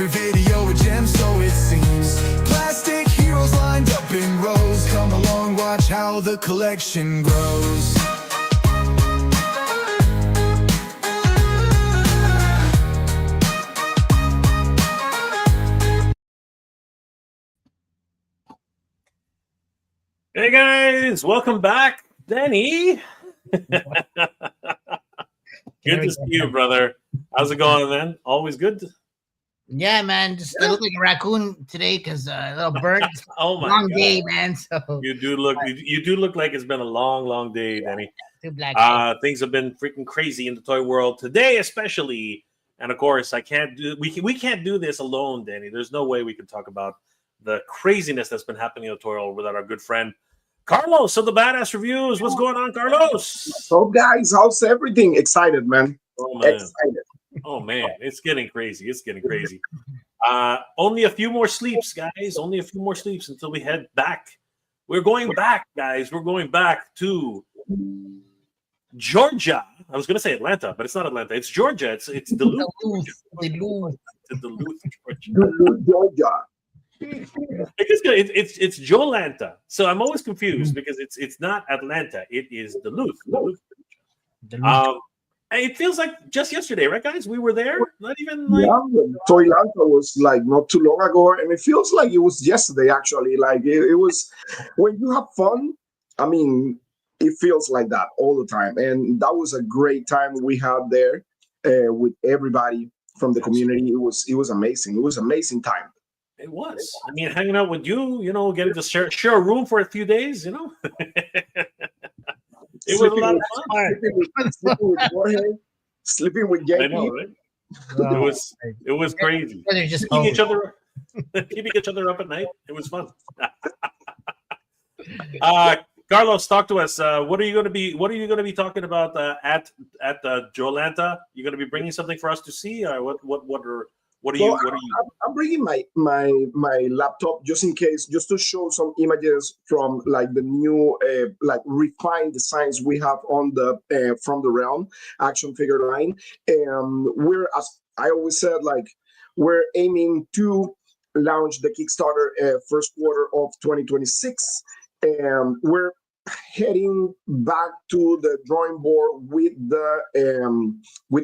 Every video a gem, so it seems. Plastic heroes lined up in rows. Come along, watch how the collection grows. Hey guys, welcome back, Danny. Good to see you, brother. How's it going, man? Always good. Yeah, man. Just I look like a raccoon today because a little bird. Oh my long God. day, man. So you do look like it's been a long day, Danny. Two black Things have been freaking crazy in the toy world today, especially. And of course, we can't do this alone, Danny. There's no way we can talk about the craziness that's been happening in the toy world without our good friend Carlos of the Badass Reviews. What's going on, Carlos? So, guys, how's everything? Excited, man. Oh man. Excited. Oh man, it's getting crazy. It's getting crazy. Only a few more sleeps, guys. Only a few more sleeps until we head back. We're going back, guys. We're going back to Georgia. I was going to say Atlanta, but it's not Atlanta. It's Georgia. It's Duluth. Duluth. Duluth, Georgia. It's JoeLanta. So I'm always confused because it's not Atlanta. It is Duluth. It feels like just yesterday, right, guys? We were there. Not even like JoeLanta was like not too long ago, and it feels like it was yesterday. Actually, like it was when you have fun. I mean, it feels like that all the time, and that was a great time we had there with everybody from the community. It was amazing. It was an amazing time. It was. I mean, hanging out with you, getting to share a room for a few days, It was a lot of fun. Sleeping with Jorge, sleeping with Yankee. I know, right? It was crazy. They're just keeping each other up at night. It was fun. Carlos, talk to us. What are you going to be talking about at JoeLanta? You're going to be bringing something for us to see, or what are you? I'm bringing my laptop just in case, just to show some images from like the new refined designs we have on the from the Realm action figure line. We're, as I always said, we're aiming to launch the Kickstarter first quarter of 2026. We're heading back to the drawing board with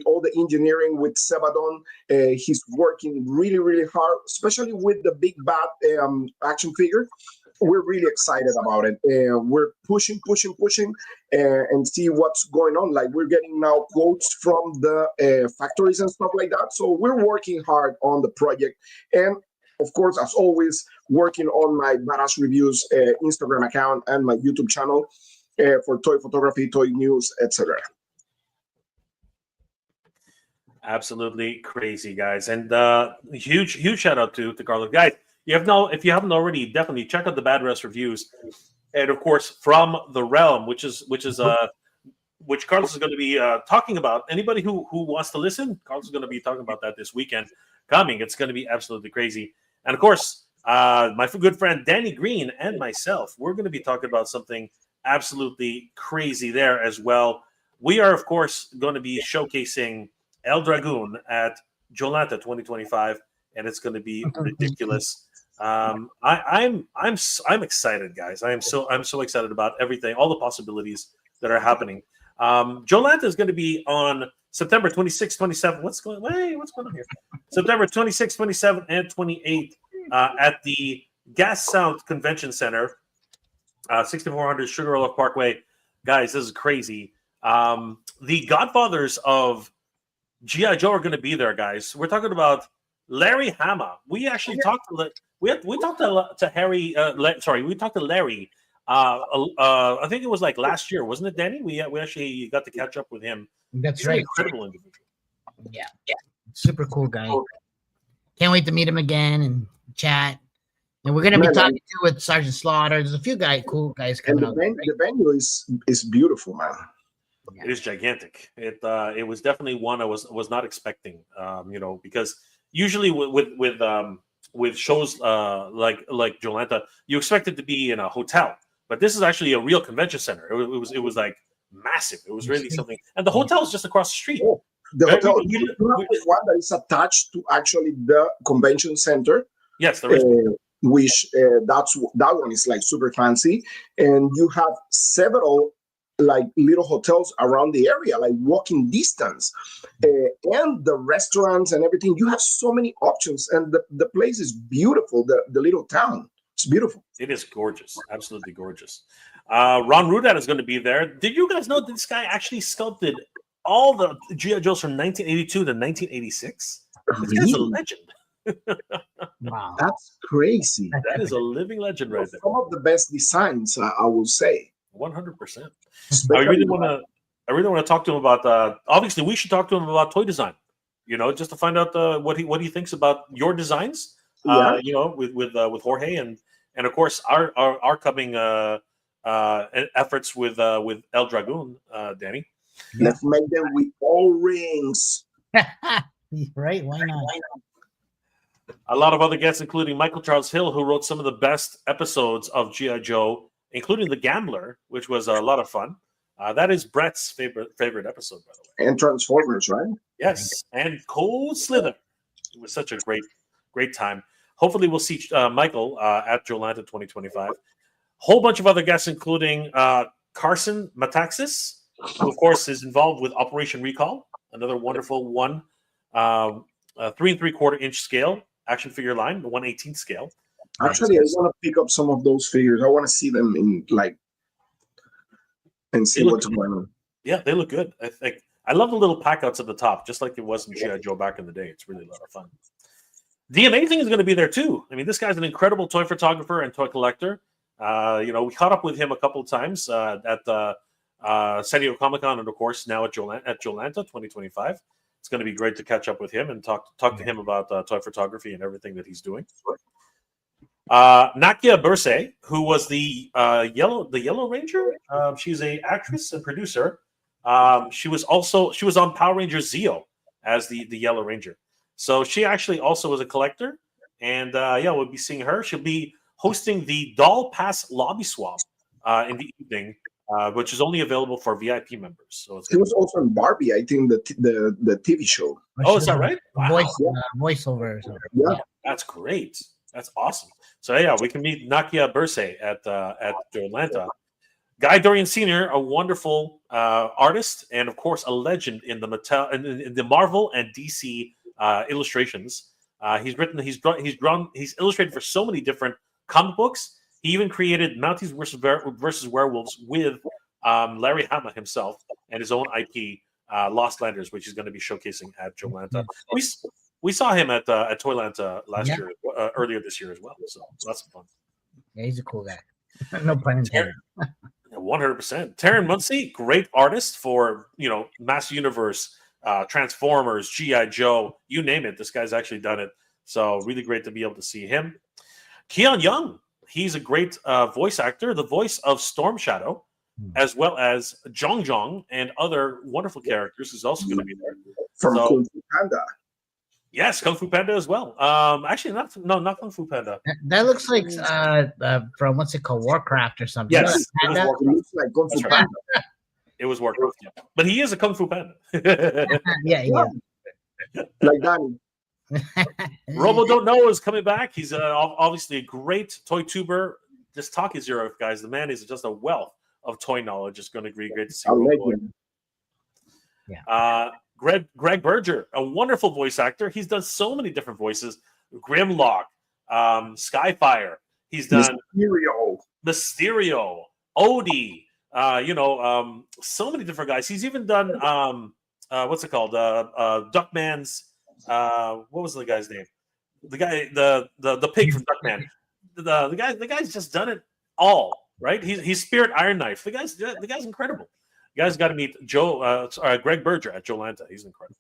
all the engineering with Sebadon. He's working really hard, especially with the big bad action figure. We're really excited about it. We're pushing and see what's going on. Like, we're getting now quotes from the factories and stuff like that. So we're working hard on the project, and of course, as always, working on my Badass Reviews Instagram account and my YouTube channel for toy photography, toy news, etc. Absolutely crazy, guys. And huge shout out to Carlos. Guys, if you haven't already, definitely check out the Badass Reviews. And of course, from the Realm, which Carlos is going to be talking about. Anybody who wants to listen, Carlos is going to be talking about that this weekend coming. It's going to be absolutely crazy. And of course, my good friend Danny Green and myself, we're going to be talking about something absolutely crazy there as well. We are, of course, going to be showcasing El Dragoon at JoeLanta 2025, and it's going to be ridiculous. I'm excited, guys. I'm so excited about everything, all the possibilities that are happening. JoeLanta is going to be on September 26, 27. What's going on here? September 26, 27, and 28 at the Gas Sound Convention Center, 6400 Sugarloaf Parkway. Guys, this is crazy. The godfathers of G.I. Joe are going to be there, guys. We're talking about Larry Hama. We actually talked to Harry. We talked to Larry. I think it was like last year, wasn't it, Danny? We actually got to catch up with him. That's right. Incredible individual. Yeah. Super cool guy. Can't wait to meet him again and chat. And we're gonna be talking with Sergeant Slaughter. There's a few cool guys coming out. The venue is beautiful, man. It is gigantic. It was definitely one I was not expecting. Because usually with shows like JoeLanta, you expect it to be in a hotel, but this is actually a real convention center. It was like massive. It was really something, and the hotel is just across the street. The Very- hotel. we- You have the one that is attached to actually the convention center, yes, there is. which that one is like super fancy, and you have several like little hotels around the area, like walking distance, and the restaurants and everything. You have so many options, and the place is beautiful. The little town, it's beautiful. It is gorgeous, absolutely gorgeous. Ron Rudat is going to be there. Did you guys know that this guy actually sculpted all the G.I. Joes from 1982 to 1986? This guy's a Really? legend. Wow. That's crazy. That is a living legend right there. Some of the best designs, I will say. 100%. I Especially really want to talk to him about. Obviously, we should talk to him about toy design. Just to find out what he thinks about your designs. Yeah. With Jorge and of course our coming efforts with El Dragoon, Danny. Let's make them with all rings. Right? Why not? A lot of other guests, including Michael Charles Hill, who wrote some of the best episodes of G.I. Joe, including The Gambler, which was a lot of fun. That is Brett's favorite episode, by the way. And Transformers, right? Yes, and Cold Slither. It was such a great time. Hopefully, we'll see Michael at JoeLanta 2025. Whole bunch of other guests, including Carson Metaxas, who, of course, is involved with Operation Recall, another wonderful 3 3/4 inch scale action figure line, the 1/18 scale. Actually, I want to pick up some of those figures. I want to see them and see what's going on. Yeah, they look good. I love the little packouts at the top, just like it was in G.I. Joe back in the day. It's really a lot of fun. The Amazing is going to be there too. I mean, this guy's an incredible toy photographer and toy collector. We caught up with him a couple of times at San Diego Comic-Con, and of course now at JoeLanta 2025. It's going to be great to catch up with him and talk to him about toy photography and everything that he's doing. Nakia Bursay, who was the Yellow Ranger. She's an actress and producer. She was on Power Rangers Zeo as the Yellow Ranger. So she actually also was a collector, and we'll be seeing her. She'll be hosting the Doll Pass Lobby Swap in the evening, which is only available for VIP members. So He was also in Barbie, I think, the TV show. Oh, is that right? Wow. Voiceover or something. Yeah. That's great. That's awesome. So yeah, we can meet Nakia Bursay at JoeLanta. Guy Dorian Sr., a wonderful artist and of course a legend in the Marvel and DC illustrations. He's illustrated for so many different comic books. He even created Mounties versus Werewolves with Larry Hama himself and his own IP, Lost Landers, which he's going to be showcasing at JoeLanta. We saw him at Toylanta year, earlier this year as well. So that's fun. Yeah, he's a cool guy. No pun intended. 100%. Taryn Muncie, great artist for Master Universe, Transformers, G.I. Joe, you name it. This guy's actually done it. So really great to be able to see him. Keon Young, he's a great voice actor, the voice of Storm Shadow, as well as Jong and other wonderful characters is also going to be there. From Kung Fu Panda. Yes, Kung Fu Panda as well. Actually, not Kung Fu Panda. That looks like from what's it called, Warcraft or something. Yes, It looks like Kung Fu That's right. Panda. It was Warcraft, yeah. But he is a Kung Fu Panda. Yeah. Like Danny. Robo Don't Know is coming back. He's obviously a great toy tuber. Just talk his ear off, guys. The man is just a wealth of toy knowledge. It's going to be great to see. Yeah. Greg Berger, a wonderful voice actor. He's done so many different voices. Grimlock, Skyfire. He's done Mysterio, Odie. So many different guys. He's even done what's it called? Duckman's. What was the guy's name? The guy, the pig from Duckman. The guy's just done it all, right? He's Spirit Iron Knife. The guy's incredible. You guys got to meet Greg Berger at JoeLanta. He's incredible.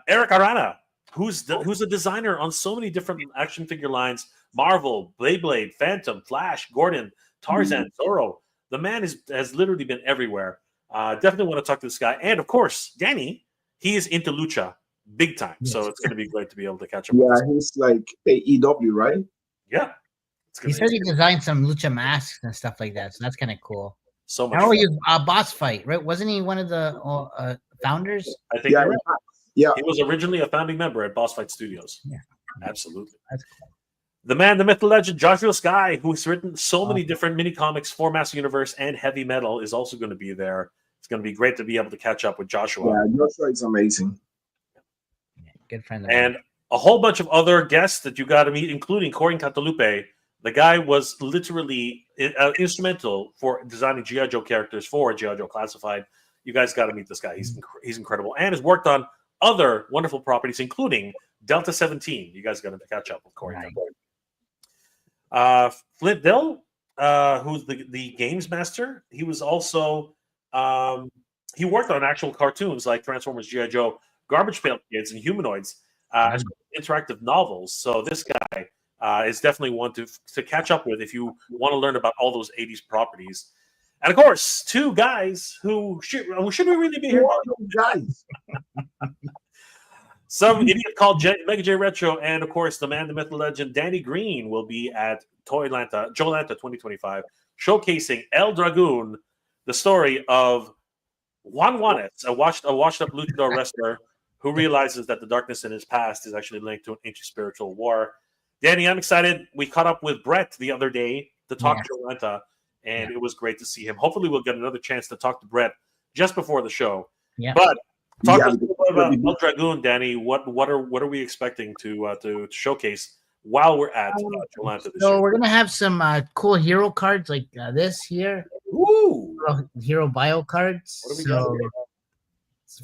Eric Arana, who's a designer on so many different action figure lines: Marvel, Beyblade, Phantom, Flash, Gordon, Tarzan, Zorro. The man has literally been everywhere. Definitely want to talk to this guy. And of course, Danny, he is into lucha big time. Yes. So it's going to be great to be able to catch up. Yeah, he's like AEW, right? Yeah. He said he designed some lucha masks and stuff like that. So that's kind of cool. So much. How are fun. you? Boss fight, right? Wasn't he one of the founders. I think Yeah, you're right. yeah. He was originally a founding member at Boss Fight Studios. Yeah. Absolutely. That's cool. The man, the myth, the legend, Joshua Sky, who's written so many different mini comics for Master Universe and Heavy Metal, is also going to be there. It's going to be great to be able to catch up with Joshua. Yeah, Joshua is amazing. Yeah, good friend of And mine. a whole bunch of other guests that you got to meet, including Corin Cantalupe. The guy was literally instrumental for designing G.I. Joe characters for G.I. Joe Classified. You guys got to meet this guy. He's incredible and has worked on other wonderful properties, including Delta 17. You guys got to catch up with Corin. Right. Flint Dill, who's the games master. He was also he worked on actual cartoons like Transformers, G.I. Joe, Garbage Pail Kids, and Humanoids, interactive novels. So this guy is definitely one to catch up with if you want to learn about all those 80s properties. And of course, two guys who should we really be here? Guys. Some idiot called Mega J Retro, and of course, the man, the myth, the legend, Danny Green will be at JoeLanta 2025, showcasing El Dragoon, the story of Juan Juanes, a washed-up luchador wrestler who realizes that the darkness in his past is actually linked to an ancient spiritual war. Danny, I'm excited. We caught up with Brett the other day to talk JoeLanta, and it was great to see him. Hopefully, we'll get another chance to talk to Brett just before the show. Yeah. But talk a little bit about El Dragoon, Danny. What are we expecting to showcase while we're at JoeLanta this So year? we're gonna have some cool hero cards like this here. Ooh, hero bio cards. What do we got So here?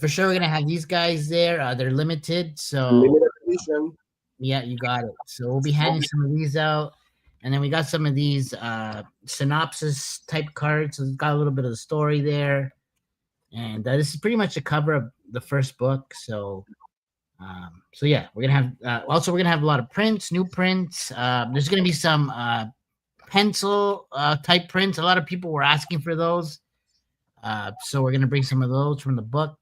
for sure we're gonna have these guys there. They're limited, so Limited edition. yeah, you got it. So we'll be handing some of these out, and then we got some of these synopsis type cards. So it's got a little bit of the story there, and this is pretty much the cover of the first book. So yeah, we're gonna have also we're gonna have a lot of prints, new prints. There's gonna be some pencil type prints. A lot of people were asking for those, so we're gonna bring some of those from the book,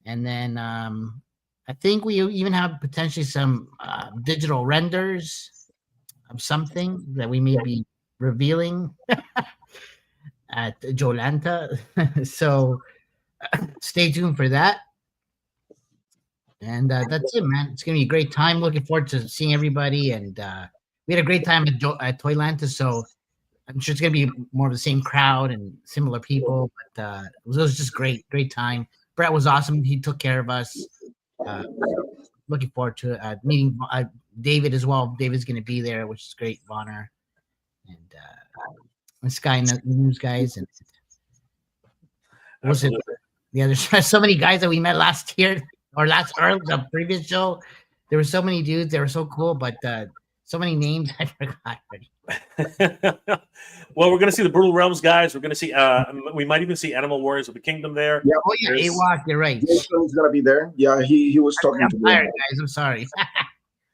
and then I think we even have potentially some digital renders of something that we may be revealing at JoeLanta. So stay tuned for that. And that's it, man. It's gonna be a great time. Looking forward to seeing everybody. And we had a great time at JoeLanta, so I'm sure it's gonna be more of the same crowd and similar people. But it was just great time. Brett was awesome. He took care of us. Looking forward to meeting David as well. David's going to be there, which is great, Bonner, and Sky News guys, and there's so many guys that we met last year or the previous show. There were so many dudes. They were so cool, but so many names I forgot already. Well, we're going to see the Brutal Realms guys. We're going to see. We might even see Animal Warriors of the Kingdom there. Yeah. Oh yeah, AWOC, you're right. Jason's gonna be there. Yeah, he was talking to me. Guys, I'm sorry.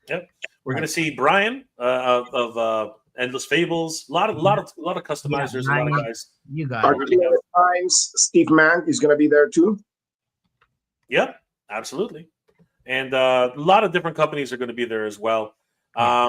Yep. We're going to see Brian of Endless Fables. A lot of customizers. Yeah, a lot of guys. You got it. Times Steve Mann is gonna be there too. Yep, absolutely. And a lot of different companies are going to be there as well.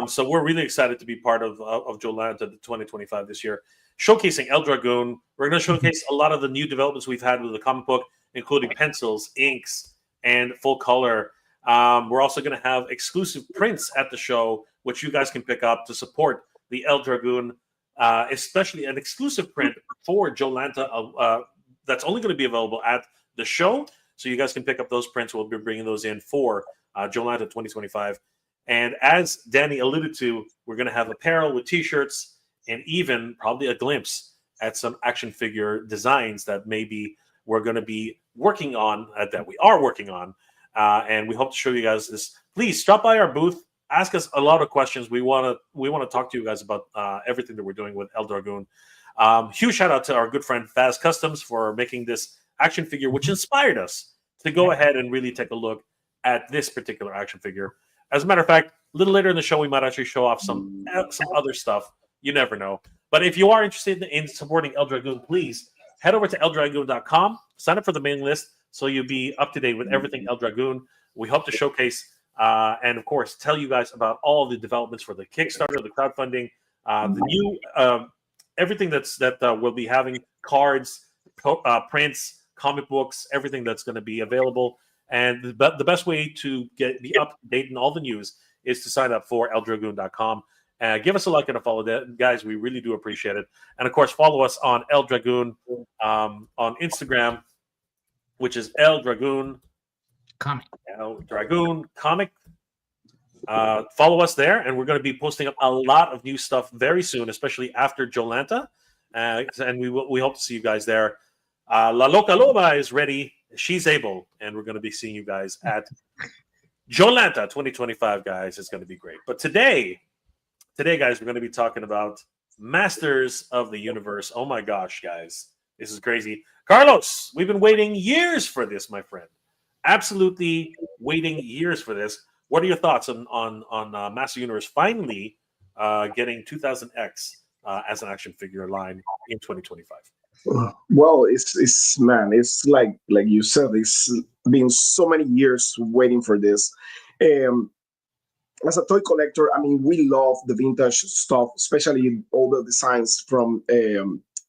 So we're really excited to be part of JoeLanta 2025 this year, showcasing El Dragoon. We're going to showcase a lot of the new developments we've had with the comic book, including pencils, inks, and full color. We're also going to have exclusive prints at the show, which you guys can pick up to support the El Dragoon, especially an exclusive print for JoeLanta that's only going to be available at the show. So you guys can pick up those prints. We'll be bringing those in for JoeLanta 2025. And as Danny alluded to, we're going to have apparel with T-shirts and even probably a glimpse at some action figure designs that maybe we're going to be working on, that we are working on. And we hope to show you guys this. Please stop by our booth. Ask us a lot of questions. We want to talk to you guys about everything that we're doing with El Dragoon. Huge shout out to our good friend Faz Customs for making this action figure, which inspired us to go ahead and really take a look at this particular action figure. As a matter of fact, a little later in the show, we might actually show off some other stuff. You never know. But if you are interested in supporting El Dragoon, please head over to eldragoon.com, sign up for the mailing list so you'll be up to date with everything El Dragoon. We hope to showcase and, of course, tell you guys about all the developments for the Kickstarter, the crowdfunding, the new everything that we'll be having, cards, prints, comic books, everything that's going to be available. And the best way to be up to date in all the news is to sign up for eldragoon.com. Give us a like and a follow, guys. We really do appreciate it. And of course, follow us on El Dragoon on Instagram, which is El Dragoon Comic. El Dragoon Comic. Follow us there, and we're going to be posting up a lot of new stuff very soon, especially after JoeLanta. And we hope to see you guys there. La Loca Loba is ready. She's able, and we're going to be seeing you guys at JoeLanta 2025, guys. It's going to be great. But today, guys, we're going to be talking about Masters of the Universe. Oh my gosh, guys, this is crazy. Carlos, we've been waiting years for this, my friend. Absolutely waiting years for this. What are your thoughts on Master Universe finally getting 2000X as an action figure line in 2025? Well, it's man, it's like you said, it's been so many years waiting for this. As a toy collector, I mean, we love the vintage stuff, especially all the designs from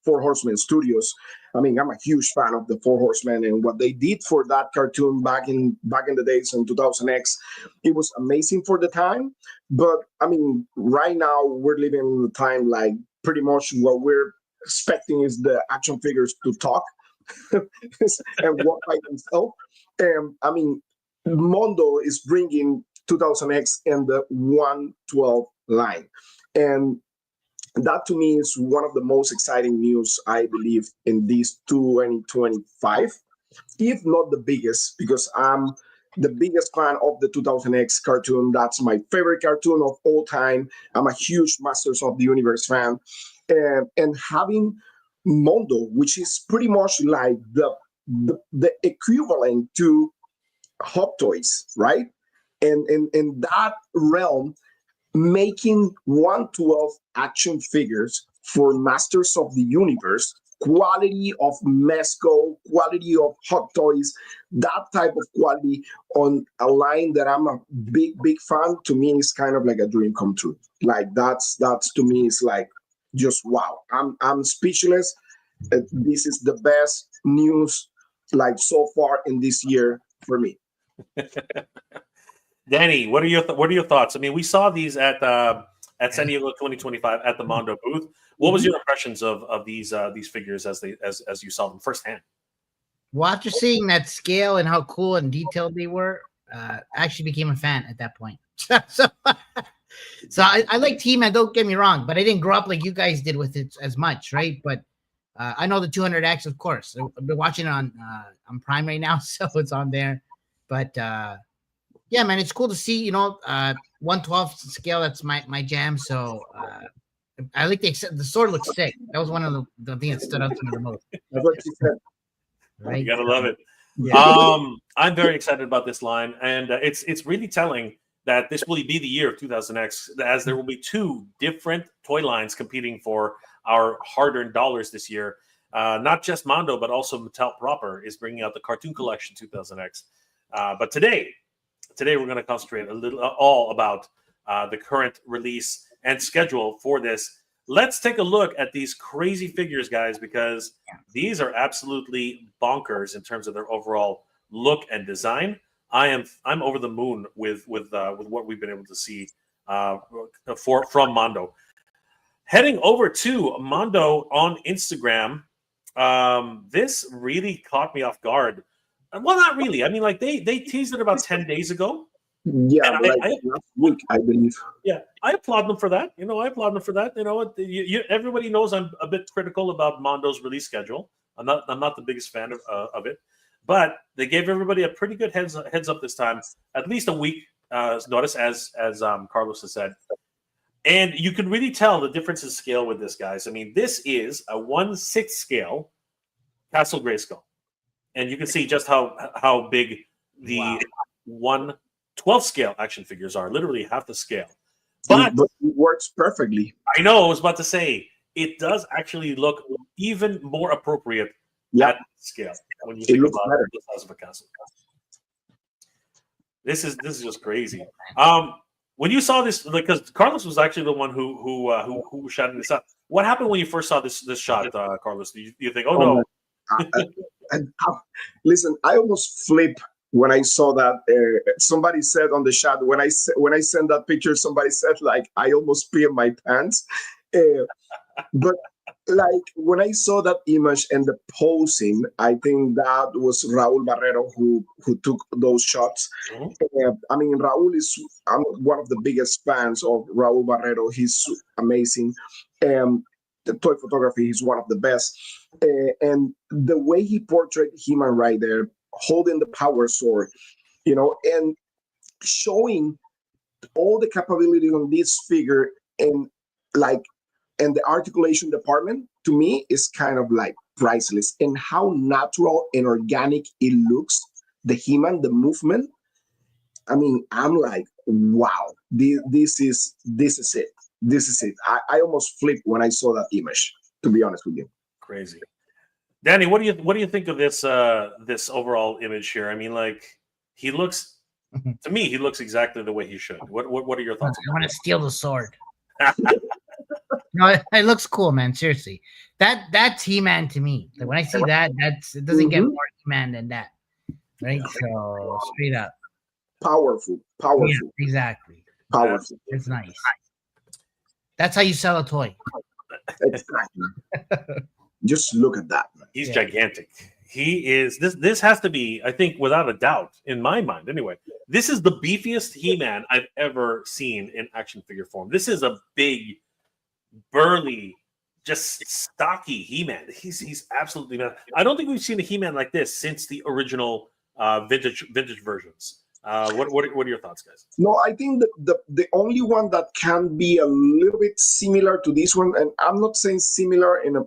Four Horsemen Studios. I mean, I'm a huge fan of the Four Horsemen, and what they did for that cartoon back in the days in 2000X, it was amazing for the time. But I mean, right now we're living in a time like pretty much what we're expecting is the action figures to talk and walk by themselves. I mean, Mondo is bringing 2000X and the 112 line, and that to me is one of the most exciting news, I believe, in this 2025, if not the biggest, because I'm the biggest fan of the 2000X cartoon. That's my favorite cartoon of all time. I'm a huge Masters of the Universe fan. And having Mondo, which is pretty much like the equivalent to Hot Toys, right? And in that realm, making 112 action figures for Masters of the Universe, quality of Mezco, quality of Hot Toys, that type of quality on a line that I'm a big fan, to me is kind of like a dream come true. Like that's to me is like just wow. I'm speechless. This is the best news like so far in this year for me. Danny, what are your thoughts? I mean, we saw these at San Diego 2025 at the Mondo booth. What was your impressions of these figures as you saw them firsthand? Well, after seeing that scale and how cool and detailed they were, I actually became a fan at that point. So I like He-Man, don't get me wrong, but I didn't grow up like you guys did with it as much, right? But I know the 200X, of course. I've been watching it on Prime right now, so it's on there. But yeah, man, it's cool to see, 1/12 scale. That's my jam. So I like the sword looks sick. That was one of the things that stood out to me the most. Right? You gotta love it. Yeah. I'm very excited about this line, and it's really telling that this will be the year of 2000X, as there will be two different toy lines competing for our hard-earned dollars this year. Not just Mondo, but also Mattel proper is bringing out the Cartoon Collection 2000X. But today we're going to concentrate all about the current release and schedule for this. Let's take a look at these crazy figures, guys, because these are absolutely bonkers in terms of their overall look and design. I'm over the moon with what we've been able to see from Mondo. Heading over to Mondo on Instagram, this really caught me off guard. Well, not really. I mean, like they teased it about 10 days ago. Yeah, like last week, I believe. Yeah, I applaud them for that. Everybody knows I'm a bit critical about Mondo's release schedule. I'm not the biggest fan of it, but they gave everybody a pretty good heads up this time, at least a week notice, as Carlos has said. And you can really tell the difference in scale with this, guys. I mean, this is a 1/6 scale Castle Grayskull. And you can see just how big the 1/12 scale action figures are, literally half the scale. But it works perfectly. I know, I was about to say, it does actually look even more appropriate at scale when you think about the size of a castle. This is just crazy. When you saw this, because Carlos was actually the one who shot this up. What happened when you first saw this shot, Carlos? Do you think, oh no? And listen, I almost flip when I saw that. Somebody said on the chat when I sent that picture, somebody said like I almost peed my pants. Uh, but like when I saw that image and the posing, I think that was Raul Barrero who took those shots. Mhm. I mean, I'm one of the biggest fans of Raul Barrero. He's amazing. The toy photography, he's one of the best. And the way he portrayed He-Man right there, holding the power sword, and showing all the capability on this figure and like and the articulation department to me is kind of like priceless, and how natural and organic it looks, the He-Man, the movement. I mean, I'm like, wow, this is it. This is it. I almost flipped when I saw that image, to be honest with you. Crazy. Danny, what do you think of this this overall image here? I mean, like he looks to me, he looks exactly the way he should. What are your thoughts? I want to steal the sword. No, it looks cool, man. Seriously, that's He-Man to me. Like when I see that, it doesn't get more He-Man than that, right? So straight up, Powerful, yeah, exactly. powerful. It's nice. That's how you sell a toy. Exactly. Just look at that. He's Yeah. gigantic. He is this has to be, I think, without a doubt, in my mind anyway, this is the beefiest He-Man I've ever seen in action figure form. This is a big, burly, just stocky He-Man. He's absolutely not. I don't think we've seen a He-Man like this since the original vintage versions. What are your thoughts, guys? No, I think that the only one that can be a little bit similar to this one, and I'm not saying similar in a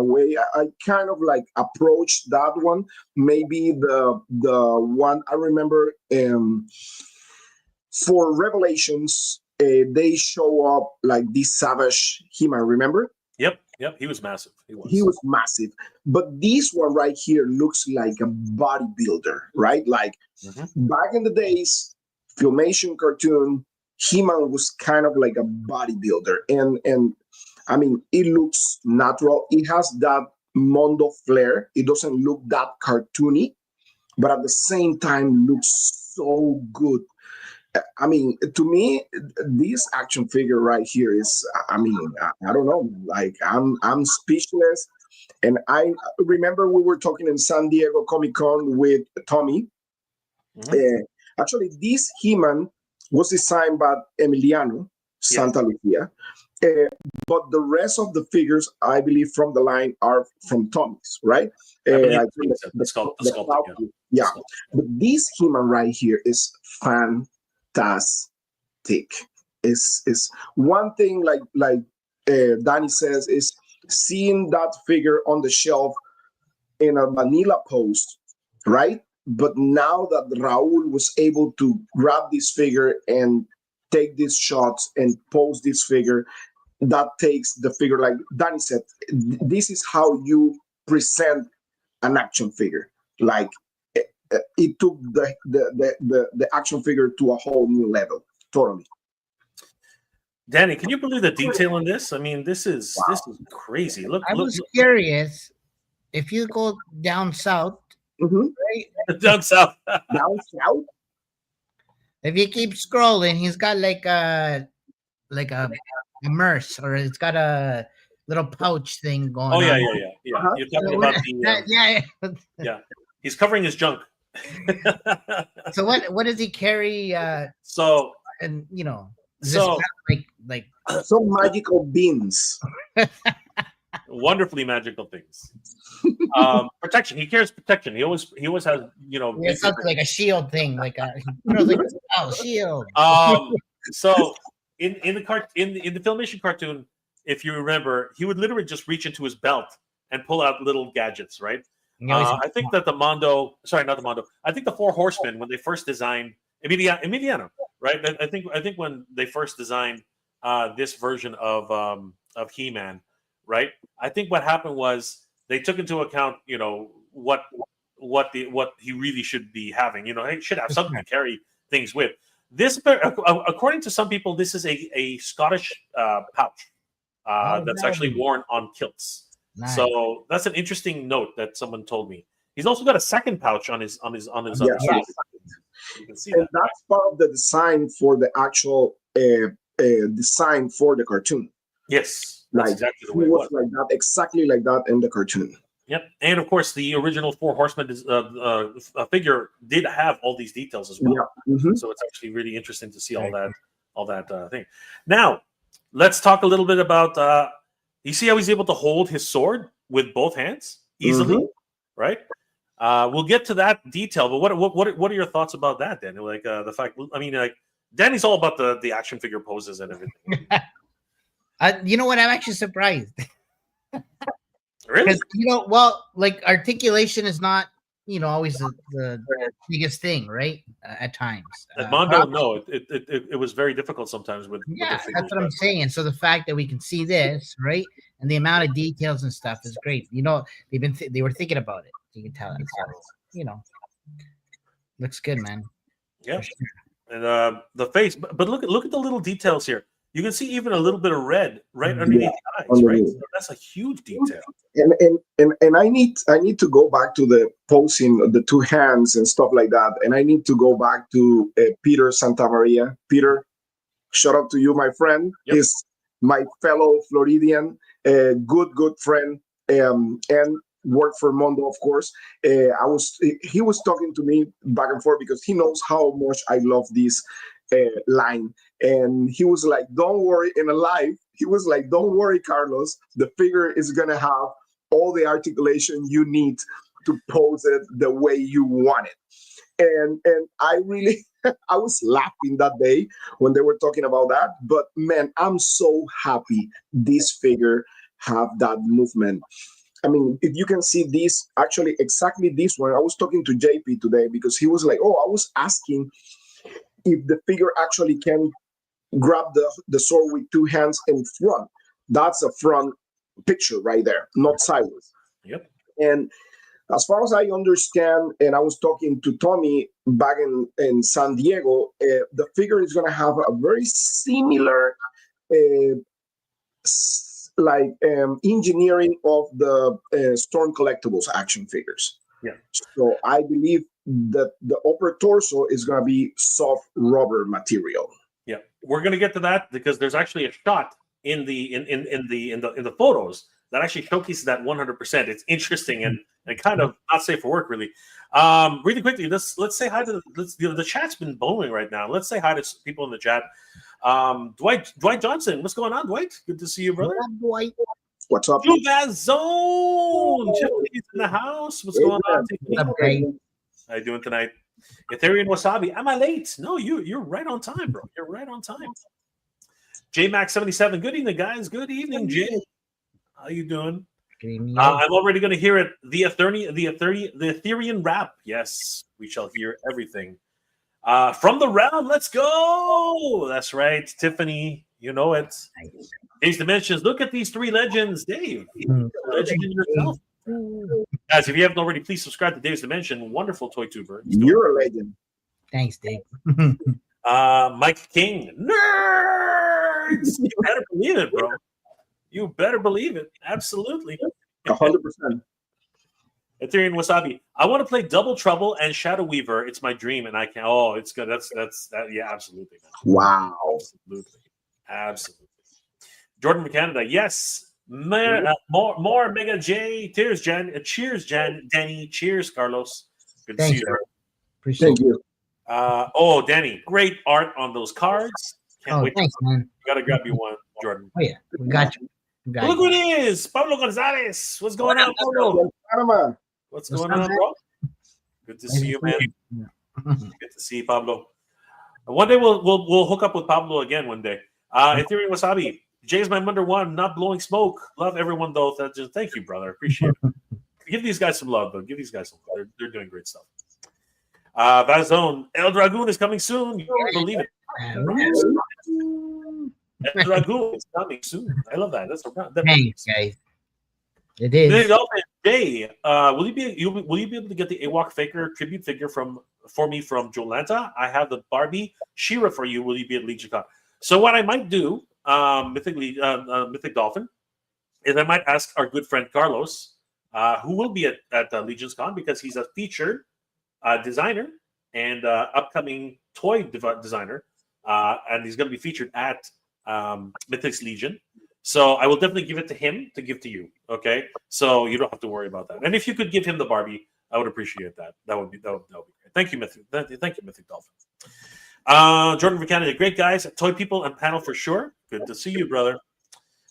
way. I kind of like approach that one. Maybe the one I remember for Revelations, they show up like this Savage He-Man. Remember? Yep, he was massive. He was massive. But this one right here looks like a bodybuilder, right? Like back in the days, Filmation cartoon, He-Man was kind of like a bodybuilder. And I mean, it looks natural. It has that Mondo flair. It doesn't look that cartoony, but at the same time looks so good. I mean, to me, this action figure right here is, I mean, I don't know, like I'm speechless. And I remember we were talking in San Diego Comic Con with Tommy. Actually, this He-Man was designed by Emiliano Santa Lucia. But the rest of the figures, I believe, from the line are from Tommy's, right? The sculpting, yeah. But this He-Man right here is fantastic. Is one thing like Danny says is seeing that figure on the shelf in a vanilla pose, right? But now that Raul was able to grab this figure and take these shots and pose this figure, that takes the figure, like Danny said, this is how you present an action figure. Like it took the action figure to a whole new level. Totally. Danny, can you believe the detail in this? I mean, this is crazy. Look, I was curious if you go down south, right? Down south. Down south. If you keep scrolling, he's got like a immerse, or it's got a little pouch thing going on. Yeah. You're talking about the yeah. He's covering his junk. So what does he carry? So and so like some magical beans. Wonderfully magical things. Protection. He carries protection. He always has, it's something like a shield thing, like a shield. So in the Filmation cartoon, if you remember, he would literally just reach into his belt and pull out little gadgets, right? I think that not the Mondo. I think the Four Horsemen, when they first designed Emiliano, right? I think when they first designed this version of He-Man, right? I think what happened was they took into account, what he really should be having. He should have something to carry things with. This, according to some people, this is a Scottish pouch that's actually worn on kilts. Nice. So that's an interesting note that someone told me. He's also got a second pouch on his other Yes. side. You can see And that. that's part of the design for the actual design for the cartoon. Yes, that's Like exactly the he way it was was. like that, exactly like that in the cartoon. Yep, and of course the original Four Horsemen figure did have all these details as well. Yeah. Mm-hmm. So it's actually really interesting to see all that thing. Now, let's talk a little bit about. You see how he's able to hold his sword with both hands easily, right? We'll get to that detail, but what are your thoughts about that, Danny? Like the fact, I mean, like Danny's all about the action figure poses and everything. You know what? I'm actually surprised. Really? Well, like articulation is not, always the biggest thing, right? At times. At Mondo, no, it was very difficult sometimes with the figures. That's what I'm saying. So the fact that we can see this, right, and the amount of details and stuff is great. They were thinking about it. You can tell it. So, looks good, man. Yeah, and the face, but look at the little details here. You can see even a little bit of red right underneath the eyes, right? So that's a huge detail. And I need to go back to the posing of the two hands and stuff like that. And I need to go back to Peter Santamaria. Peter, shout out to you, my friend. Yep. He's my fellow Floridian, good friend, and worked for Mondo, of course. He was talking to me back and forth because he knows how much I love this line. And he was like, don't worry, in a live, he was like, don't worry, Carlos, the figure is going to have all the articulation you need to pose it the way you want it. And I really, I was laughing that day when they were talking about that. But man, I'm so happy this figure have that movement. I mean, if you can see this, actually exactly this one, I was talking to JP today because he was like, I was asking if the figure actually can grab the sword with two hands in front. That's a front picture right there, not sideways. Yep. And as far as I understand, and I was talking to Tommy back in San Diego, the figure is going to have a very similar engineering of the Storm Collectibles action figures. Yeah. So I believe that the upper torso is going to be soft rubber material. Yeah, we're going to get to that because there's actually a shot in the photos that actually showcases that 100%. It's interesting and kind of not safe for work, really. Really quickly, let's say hi to the chat's been booming right now. Let's say hi to people in the chat. Dwight Johnson, what's going on, Dwight? Good to see you, brother. Dwight. What's up? Zone. He's in the house. What's going on? How you doing tonight? Ethereum Wasabi. Am I late? No, you're right on time, bro. You're right on time. JMax77. Good evening, guys. Good evening, Jay. How you doing? I'm already going to hear it. The Ethereum rap. Yes, we shall hear everything. From the round, let's go. That's right, Tiffany. You know it. Dave's Dimensions. Look at these three legends, Dave. Legend in yourself. Guys, if you haven't already, please subscribe to Dave's Dimension. Wonderful toy tuber. You're a legend. Thanks, Dave. Mike King. Nerds! You better believe it, bro. You better believe it. Absolutely. 100%. Ethereum Wasabi. I want to play Double Trouble and Shadow Weaver. It's my dream, and I can't. Oh, it's good. That's that. Yeah, absolutely. Wow. Absolutely. Jordan McCanada. Yes. More Mega J. Cheers, Jen. Cheers, Jen. Danny. Cheers, Carlos. Good to see you. Appreciate you. Danny. Great art on those cards. Can't wait. Thanks, man. You gotta grab you one, Jordan. Oh yeah, we got you. Look who it is, Pablo Gonzalez. What's going on, Pablo? What's going on, bro? Good to see you, man. Good to see you, Pablo. One day we'll hook up with Pablo again one day. Ethereum Wasabi. Jay's my number one, not blowing smoke. Love everyone though. Thank you, brother. Appreciate it. Give these guys some love, though. Give these guys some love. They're doing great stuff. Vazone. El Dragoon is coming soon. You can't believe it. El Dragoon is coming soon. I love that. Thanks, guys. It is. Jay, will you be able to get the Ewok Faker tribute figure for me from JoeLanta? I have the Barbie She-Ra for you. Will you be at LegionCon? So what I might do, Mythic Dolphin, is I might ask our good friend Carlos, who will be at Legion's Con because he's a featured designer and upcoming toy designer, and he's going to be featured at Mythics Legion. So I will definitely give it to him to give to you. Okay, so you don't have to worry about that. And if you could give him the Barbie, I would appreciate that. That would be great. Thank you, Mythic. Thank you, Mythic Dolphin. Jordan Canada, great guys, Toy People and panel for sure. Good to see you, brother.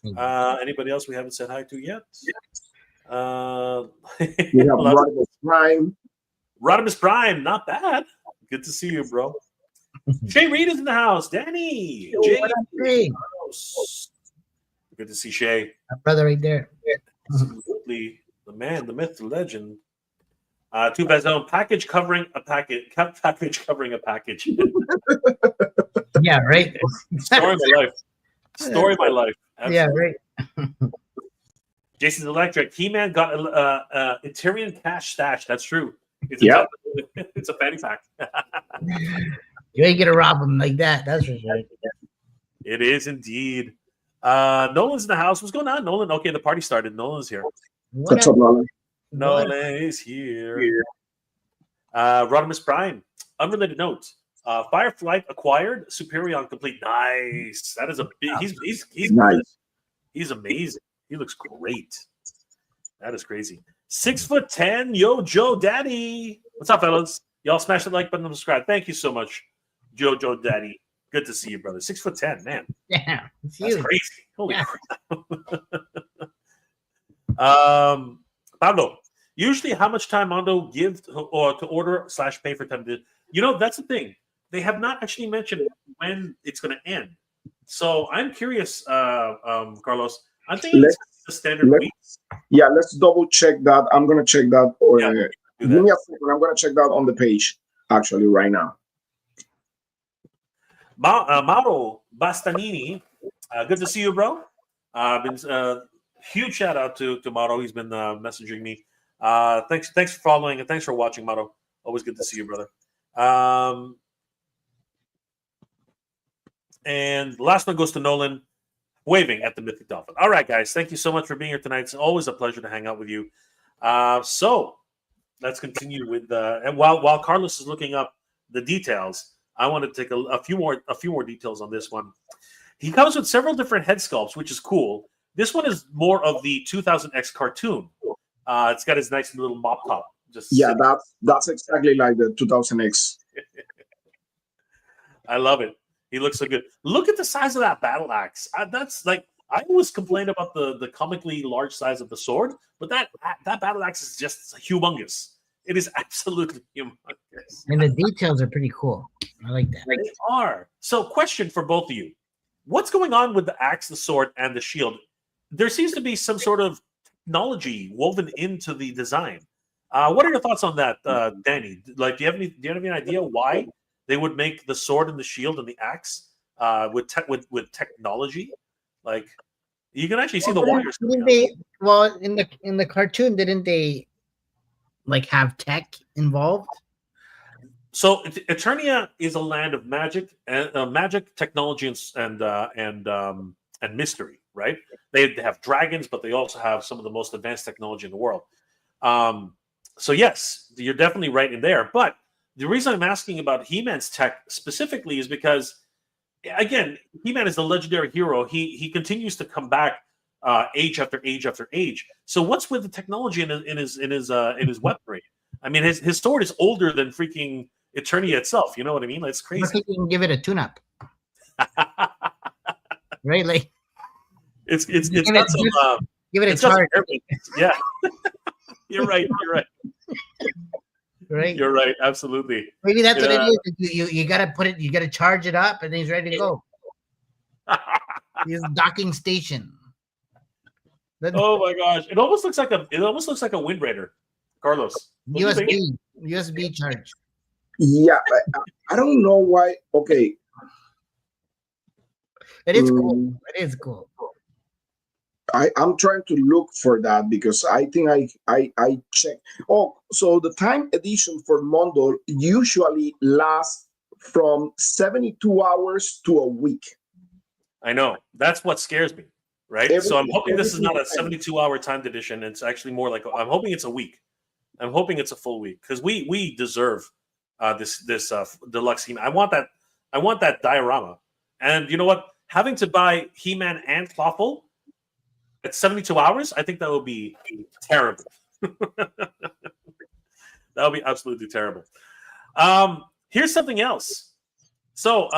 Anybody else we haven't said hi to yet? We have Rodimus Prime. Rodimus Prime, not bad. Good to see you, bro. Shay Reed is in the house. Danny. Jay. Good to see Shay. My brother right there. Absolutely. The man, the myth, the legend. Two by zone package covering a package. Package covering a package. Yeah, right. Story of my life. Story of my life. Absolutely. Yeah, right. Jason's Electric. He-Man got Eterian cash stash. That's true. It's it's a fanny pack. You ain't gonna rob him like that. That's for sure. It is indeed. Nolan's in the house. What's going on, Nolan? Okay, the party started. Nolan's here. What's up, Nolan? Nolan is here. Rodimus Prime. Unrelated note. Fireflight acquired. Superion complete. Nice. That is a big. He's Nice. He's amazing. He looks great. That is crazy. 6'10". Yo, Joe Daddy. What's up, fellas? Y'all smash the like button and subscribe. Thank you so much, Joe Daddy. Good to see you, brother. 6'10", man. Yeah, it's That's huge. crazy. Holy crap. Pablo, usually how much time Mondo give to order / pay for time? You know, that's the thing. They have not actually mentioned when it's going to end. So I'm curious, Carlos. I think it's the standard weeks. Yeah, let's double check that. I'm going to check that. Do Give me a second. I'm going to check that on the page, actually, right now. Mauro Bastanini, good to see you, bro. Huge shout out to Mauro. He's been messaging me. Thanks for following and thanks for watching, Mauro. Always good to see you, brother. And the last one goes to Nolan, waving at the Mythic Dolphin. All right, guys, thank you so much for being here tonight. It's always a pleasure to hang out with you. So let's continue with and while Carlos is looking up the details, I want to take a few more details on this one. He comes with several different head sculpts, which is cool. This one is more of the 2000X cartoon. It's got his nice little mop top. That's exactly like the 2000X. I love it. He looks so good. Look at the size of that battle axe. That's like, I always complain about the comically large size of the sword, but that battle axe is just humongous. It is absolutely humongous. And the details are pretty cool. I like that. They are. So, question for both of you. What's going on with the axe, the sword, and the shield? There seems to be some sort of technology woven into the design. What are your thoughts on that, Danny? Like, do you have any idea why they would make the sword and the shield and the axe with technology? Like, you can actually see the warriors. In the cartoon, didn't they like have tech involved? So Eternia is a land of magic, technology, and mystery. Right? They have dragons, but they also have some of the most advanced technology in the world. So yes, you're definitely right in there. But the reason I'm asking about He-Man's tech specifically is because, again, He-Man is the legendary hero. He continues to come back age after age after age. So what's with the technology in his weaponry? I mean, his sword is older than freaking Eternia itself. You know what I mean? Like, it's crazy. I think you can give it a tune-up, right? Like, it's got some. Give it a charge. Yeah, you're right. You're right. Right. You're right. Absolutely. Maybe that's what it is. You gotta put it. You gotta charge it up, and then he's ready to go. His docking station. Oh my gosh! It almost looks like a Wind Raider, Carlos. USB charge. Yeah, I don't know why. Okay, it is cool. It is cool. I'm trying to look for that because I think I checked. Oh, so the time edition for Mondo usually lasts from 72 hours to a week. I know. That's what scares me. right? So I'm hoping this is not a everything- 72-hour timed edition. It's actually more like I'm hoping it's a week. I'm hoping it's a full week because we deserve this deluxe He-Man. I want that diorama. And you know what? Having to buy He-Man and Clawful at 72 hours, I think that would be terrible. That would be absolutely terrible. Here's something else. So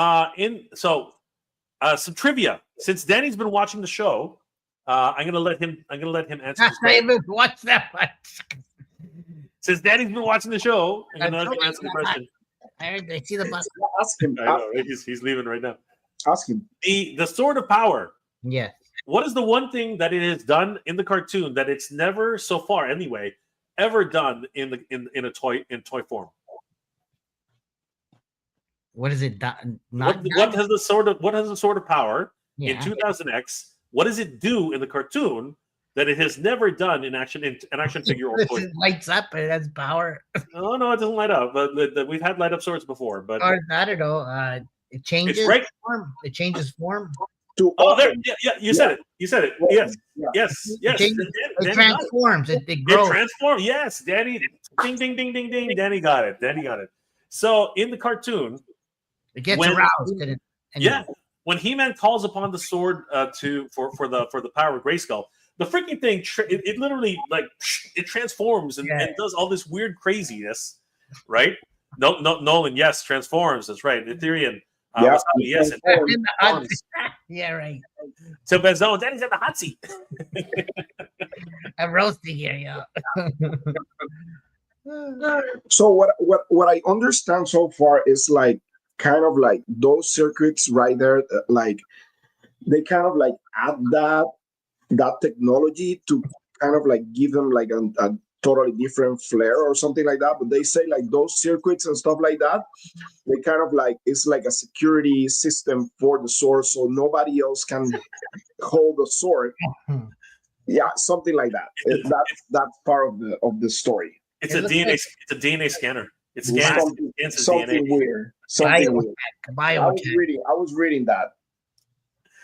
some trivia. Since Danny's been watching the show, I'm gonna let him answer this question. What's that one? Since Danny's been watching the show, I'm gonna let him answer the question. I see the button. Ask him. I know, right? He's leaving right now. Ask him. The Sword of Power. Yes. What is the one thing that it has done in the cartoon that it's never so far anyway ever done in toy form? What is it? What has the Sword of Power in Yeah. 2000X? What does it do in the cartoon that it has never done in action figure or toy? It lights up and it has power. Oh no, it doesn't light up. But we've had light up swords before. But Or I don't know. It changes right. form. It changes form. Oh, there, yeah, you said it. You said it. Yes, Yeah. yes. It changes. It Danny got it. transforms. It It grows. transformed. Yes, Danny. Ding, ding, ding, ding, ding. Danny got it. Danny got it. So in the cartoon, It gets when- aroused. And yeah, when He-Man calls upon the sword for the power of Grayskull, the freaking thing it literally it transforms and does all this weird craziness, right? No, Nolan, yes, transforms. That's right. Ethereum, Yeah. yes, in the hot transforms. seat. Yeah, right. So Bezone, Danny's at the hot seat. I'm roasting here, yo. So what I understand so far is like kind of like those circuits right there, like they kind of like add that technology to kind of like give them like a totally different flair or something like that. But they say like those circuits and stuff like that, they kind of like it's like a security system for the sword, so nobody else can hold the sword. Yeah, something like that. That's part of the story. It's It a looks DNA. like- It's a DNA scanner. It Something, scans his something DNA. weird. Something weird. I Biotech. was reading that.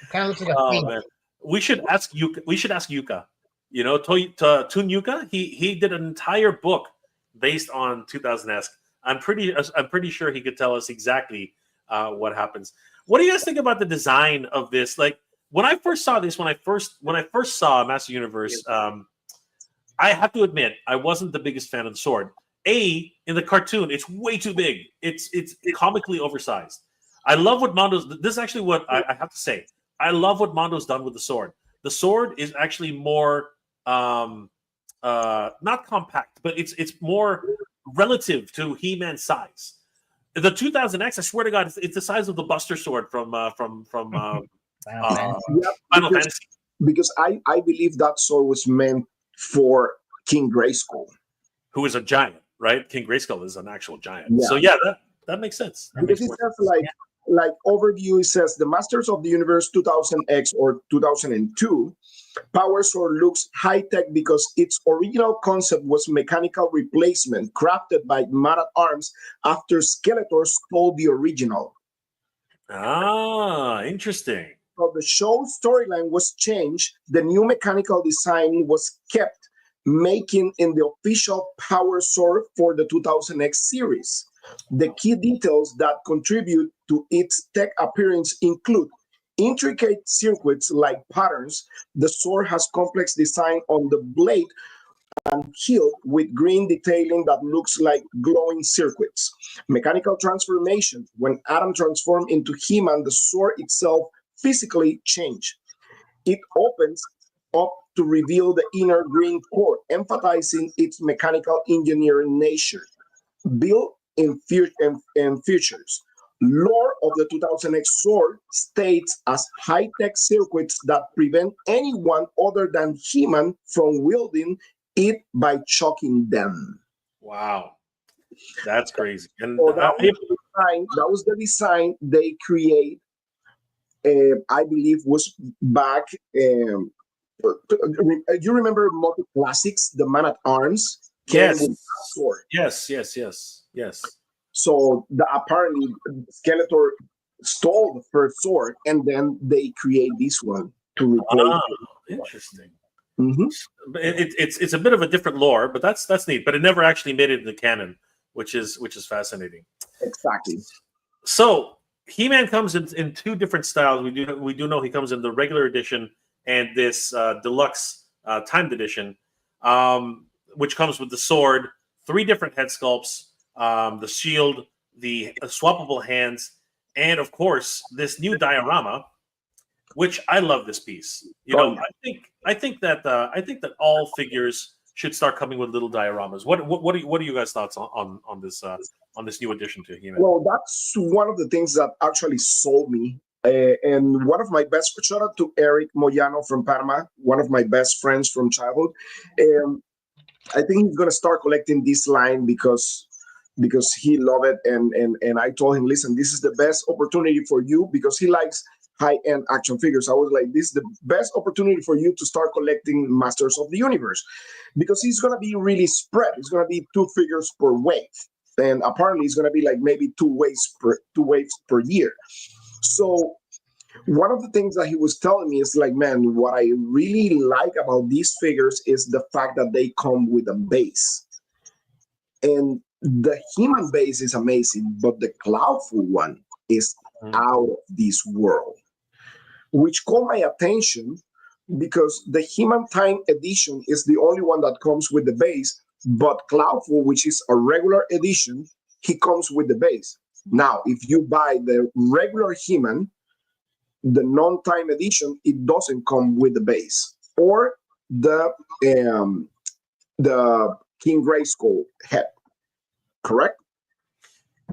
It kind of looks like a Oh thing. man, we should ask Yuka. You know, Toon Yuka. He did an entire book based on 2000-esque. I'm pretty sure he could tell us exactly what happens. What do you guys think about the design of this? Like when I first saw this, when I first saw Master Universe, I have to admit I wasn't the biggest fan of the sword. In the cartoon, it's way too big. It's comically oversized. I love what Mondo's. This is actually what I have to say. I love what Mondo's done with the sword. The sword is actually more not compact, but it's more relative to He-Man's size. The 2000X, I swear to God, it's the size of the Buster Sword from Final Fantasy. Because I believe that sword was meant for King Grayskull. Who is a giant, right? King Grayskull is an actual giant. Yeah. So yeah, that makes sense. That Because makes it more says like overview, it says the Masters of the Universe 2000X or 2002 Power Sword looks high-tech because its original concept was mechanical replacement crafted by Man-at-Arms after Skeletor stole the original. Interesting. So the show storyline was changed. The new mechanical design was kept, making in the official Power Sword for the 2000X series. The key details that contribute to its tech appearance include intricate circuits like patterns. The sword has complex design on the blade and hilt with green detailing that looks like glowing circuits. Mechanical transformation. When Adam transformed into He-Man, the sword itself physically changed. It opens up to reveal the inner green core, emphasizing its mechanical engineering nature. Built in features. Lore of the 2000X sword states as high-tech circuits that prevent anyone other than He-Man from wielding it by choking them. Wow, that's crazy. And So that was the design they create. I believe was back. You remember MOTU Classics, the Man-at-Arms? yes, Sword. yes. So apparently Skeletor stole the first sword, and then they create this one. to replace. Interesting. Mhm. It's a bit of a different lore, but that's neat. But it never actually made it in the canon, which is fascinating. Exactly. So He-Man comes in two different styles. We do know he comes in the regular edition and this deluxe timed edition, which comes with the sword, 3 different head sculpts, the shield, the swappable hands, and of course this new diorama, which I love this piece. You know, I think that all figures should start coming with little dioramas. What are you guys' thoughts on this new addition to He-Man? Well, that's one of the things that actually sold me. And one of my best, shout out to Eric Moyano from Panama, one of my best friends from childhood. I think he's gonna start collecting this line because he loved it, and I told him, listen, this is the best opportunity for you, because he likes high-end action figures. I was like, this is the best opportunity for you to start collecting Masters of the Universe, because he's gonna be really spread. It's gonna be 2 figures per wave, and apparently it's gonna be like maybe 2 waves per year. So one of the things that he was telling me is like, man, what I really like about these figures is the fact that they come with a base. And the He-Man base is amazing, but the Clawful one is out of this world, which caught my attention because the He-Man Time edition is the only one that comes with the base, but Clawful, which is a regular edition, he comes with the base. Now, if you buy the regular He-Man, the non-time edition, it doesn't come with the base or the King Grayskull head. Correct?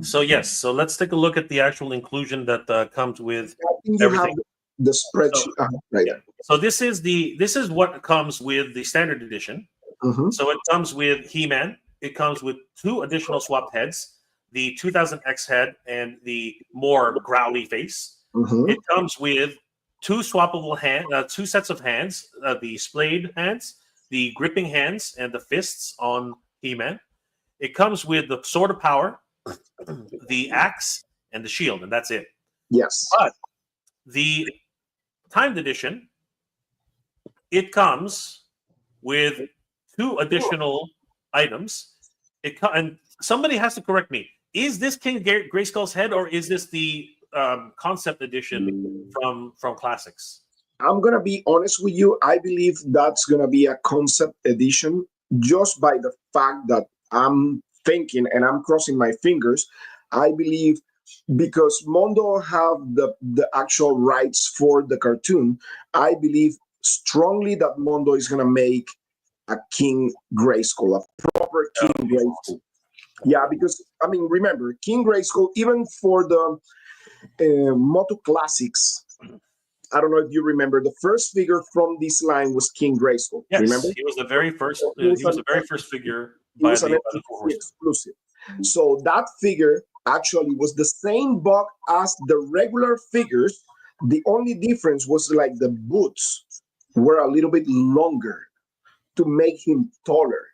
So yes. So let's take a look at the actual inclusion that comes with I think you everything. have the spreadsheet. Right. Yeah. So this is what comes with the standard edition. Mhm. So it comes with He-Man. It comes with 2 additional swapped heads, the 2000X head and the more growly face. Mhm. It comes with 2 swappable 2 sets of hands, the splayed hands, the gripping hands, and the fists on He-Man. It comes with the sword of power, the axe, and the shield, and that's it. Yes. But the timed edition, it comes with 2 additional items. And somebody has to correct me. Is this King Grayskull's head, or is this the concept edition from Classics? I'm gonna be honest with you. I believe that's gonna be a concept edition, just by the fact that I'm thinking and I'm crossing my fingers. I believe because Mondo have the actual rights for the cartoon, I believe strongly that Mondo is gonna make a King Grayskull, a proper King Grayskull. Yeah, because I mean, remember King Grayskull, even for the MOTU Classics. I don't know if you remember, the first figure from this line was King Grayskull. Yes, remember? He was the very first. He was the very first figure by the Horsemen. Exclusive. So that figure actually was the same buck as the regular figures. The only difference was like the boots were a little bit longer to make him taller,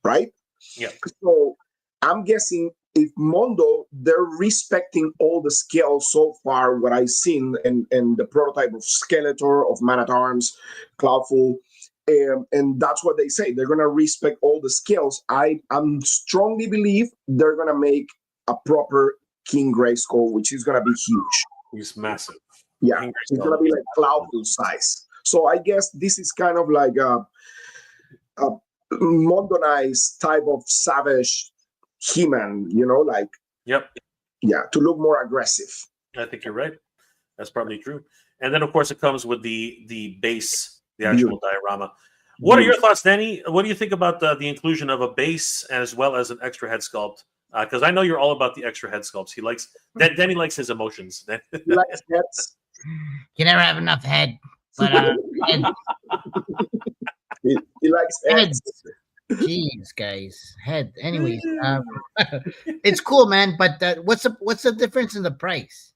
right? Yeah. So I'm guessing if Mondo, they're respecting all the scales so far, what I've seen, and the prototype of Skeletor, of Man-at-Arms, Clawful, and that's what they say. They're going to respect all the scales. I'm strongly believe they're going to make a proper King Grayskull, which is going to be huge. He's massive. Yeah, it's going to be like Clawful size. So I guess this is kind of like a modernized type of savage He-Man, you know, like, yep, yeah, to look more aggressive. I think you're right. That's probably true. And then, of course, it comes with the base, the actual diorama. What are your thoughts, Danny? What do you think about the inclusion of a base as well as an extra head sculpt? Because I know you're all about the extra head sculpts. He likes Danny likes his emotions. He likes heads. You never have enough head, but head. He likes heads. Jeez, guys, head. Anyways, it's cool, man. But what's the difference in the price?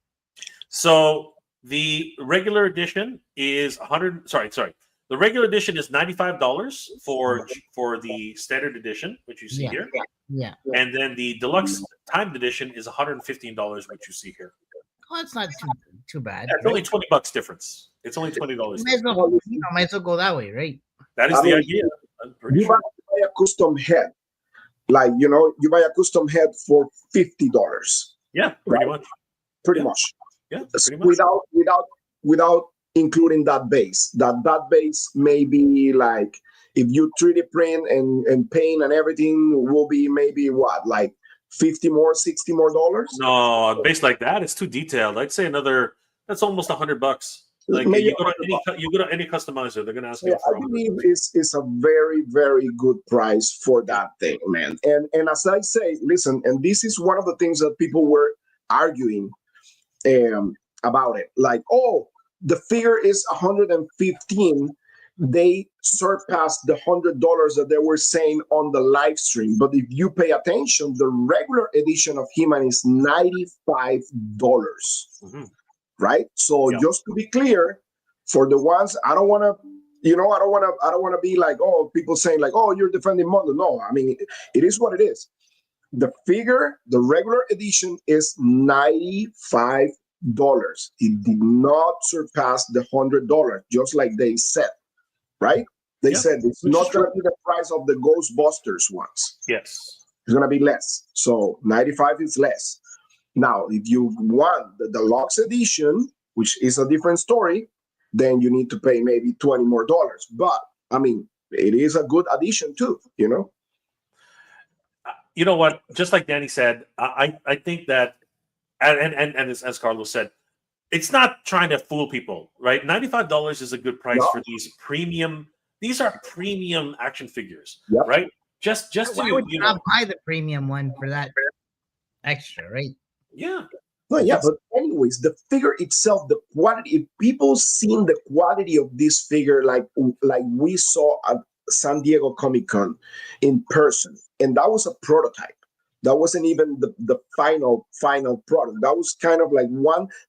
So the regular edition is The regular edition is $95 for the standard edition, which you see here. Yeah. And then the deluxe timed edition is $115, which you see here. Well, it's not too bad. It's only $20 difference. It's only $20. Might as well go that way, right? That is the idea. I'm pretty You sure. buy a custom head, like you buy a custom head for $50. Yeah, pretty much. Pretty Yeah. much. Yeah, pretty much. Without including that base. That base may be like, if you 3D print and paint and everything, will be maybe what, like $50 more, $60 more dollars? No, a base like that, it's too detailed. I'd say that's almost $100. Like Maybe you go to any customizer, they're gonna ask you Yeah, for I believe it's a very, very good price for that thing, man. And as I say, listen, and this is one of the things that people were arguing about it. Like, oh, the figure is 115. They surpassed the $100 that they were saying on the live stream. But if you pay attention, the regular edition of He-Man is $95. Mhm. Right? So Yeah. just to be clear, for the ones, I don't want to be like, oh, people saying like, oh, you're defending Mondo. No, I mean, it is what it is. The figure, the regular edition is $95. It did not surpass the $100, just like they said, right? They said it's Which is not going to be the price of the Ghostbusters ones. Yes. It's going to be less. So 95 is less. Now, if you want the deluxe edition, which is a different story, then you need to pay maybe $20 more. But I mean, it is a good addition too, you know? You know what? Just like Danny said, I think that, and as Carlos said, it's not trying to fool people, right? $95 is a good price for these premium. These are premium action figures, right? Just Why to would you not buy the premium one for that extra, right? Yeah. Well, yeah, but anyways, the figure itself, the quality, if people seen the quality of this figure like we saw at San Diego Comic-Con in person, and that was a prototype. That wasn't even the final product. That was kind of like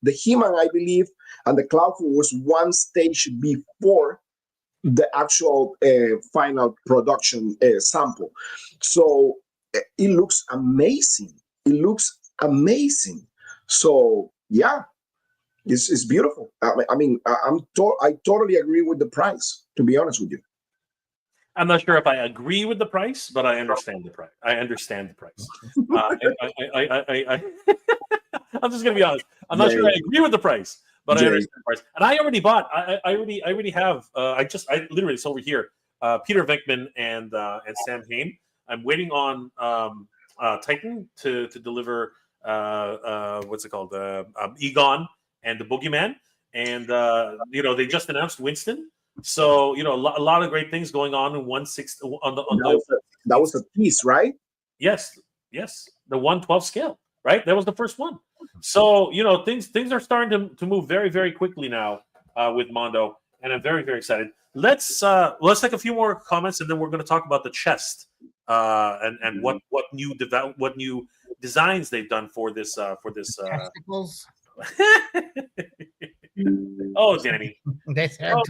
the He-Man, I believe, and the Clawful was one stage before the actual final production sample. So it looks amazing. It looks amazing. So yeah, it's beautiful. I mean, I totally agree with the price. To be honest with you, I'm not sure if I agree with the price, but I understand the price. I understand the price. I'm just gonna be honest. I'm not sure I agree with the price, but I understand the price. And I already bought. I already have. I literally, it's over here. Peter Venkman and Sam Hain. I'm waiting on Titan to deliver. What's it called? Egon and the Boogeyman, and they just announced Winston. So a lot of great things going on in 1/6 on that was a piece, right? Yes, the 1/12 scale, right? That was the first one. So things are starting to move very, very quickly now with Mondo, and I'm very, very excited. Let's take a few more comments, and then we're going to talk about the chest and what new designs they've done for this testicles. Oh, Danny. That's Stores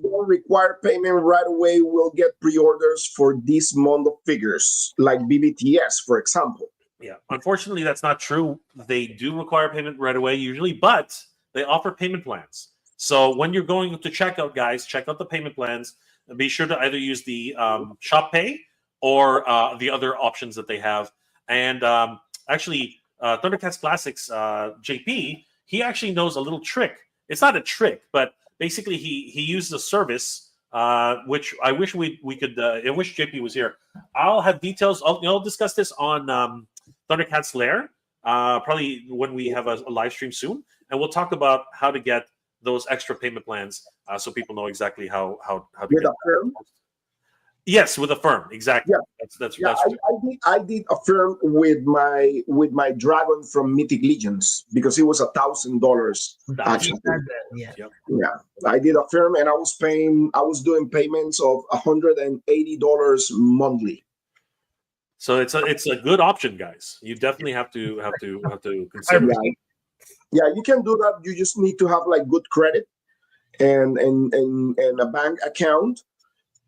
don't require payment right away. Will get pre-orders for these Mondo figures, like BBTS, for example. Yeah, unfortunately, that's not true. They do require payment right away usually, but they offer payment plans. So when you're going to checkout, guys, check out the payment plans. And be sure to either use the Shop Pay or the other options that they have. And actually, Thundercats Classics, JP, he actually knows a little trick. It's not a trick, but basically he uses a service, which I wish we could. I wish JP was here. I'll have details. I'll discuss this on Thundercats Lair, probably when we have a live stream soon, and we'll talk about how to get those extra payment plans, so people know exactly how to With get a firm? Yes, with a firm, exactly. Yeah. That's I did a firm with my Dragon from Mythic Legions because it was $1,000 actually. Yeah, I did a firm and I was doing payments of $180 monthly. So it's a good option, guys. You definitely have to consider. Yeah, you can do that. You just need to have like good credit and a bank account.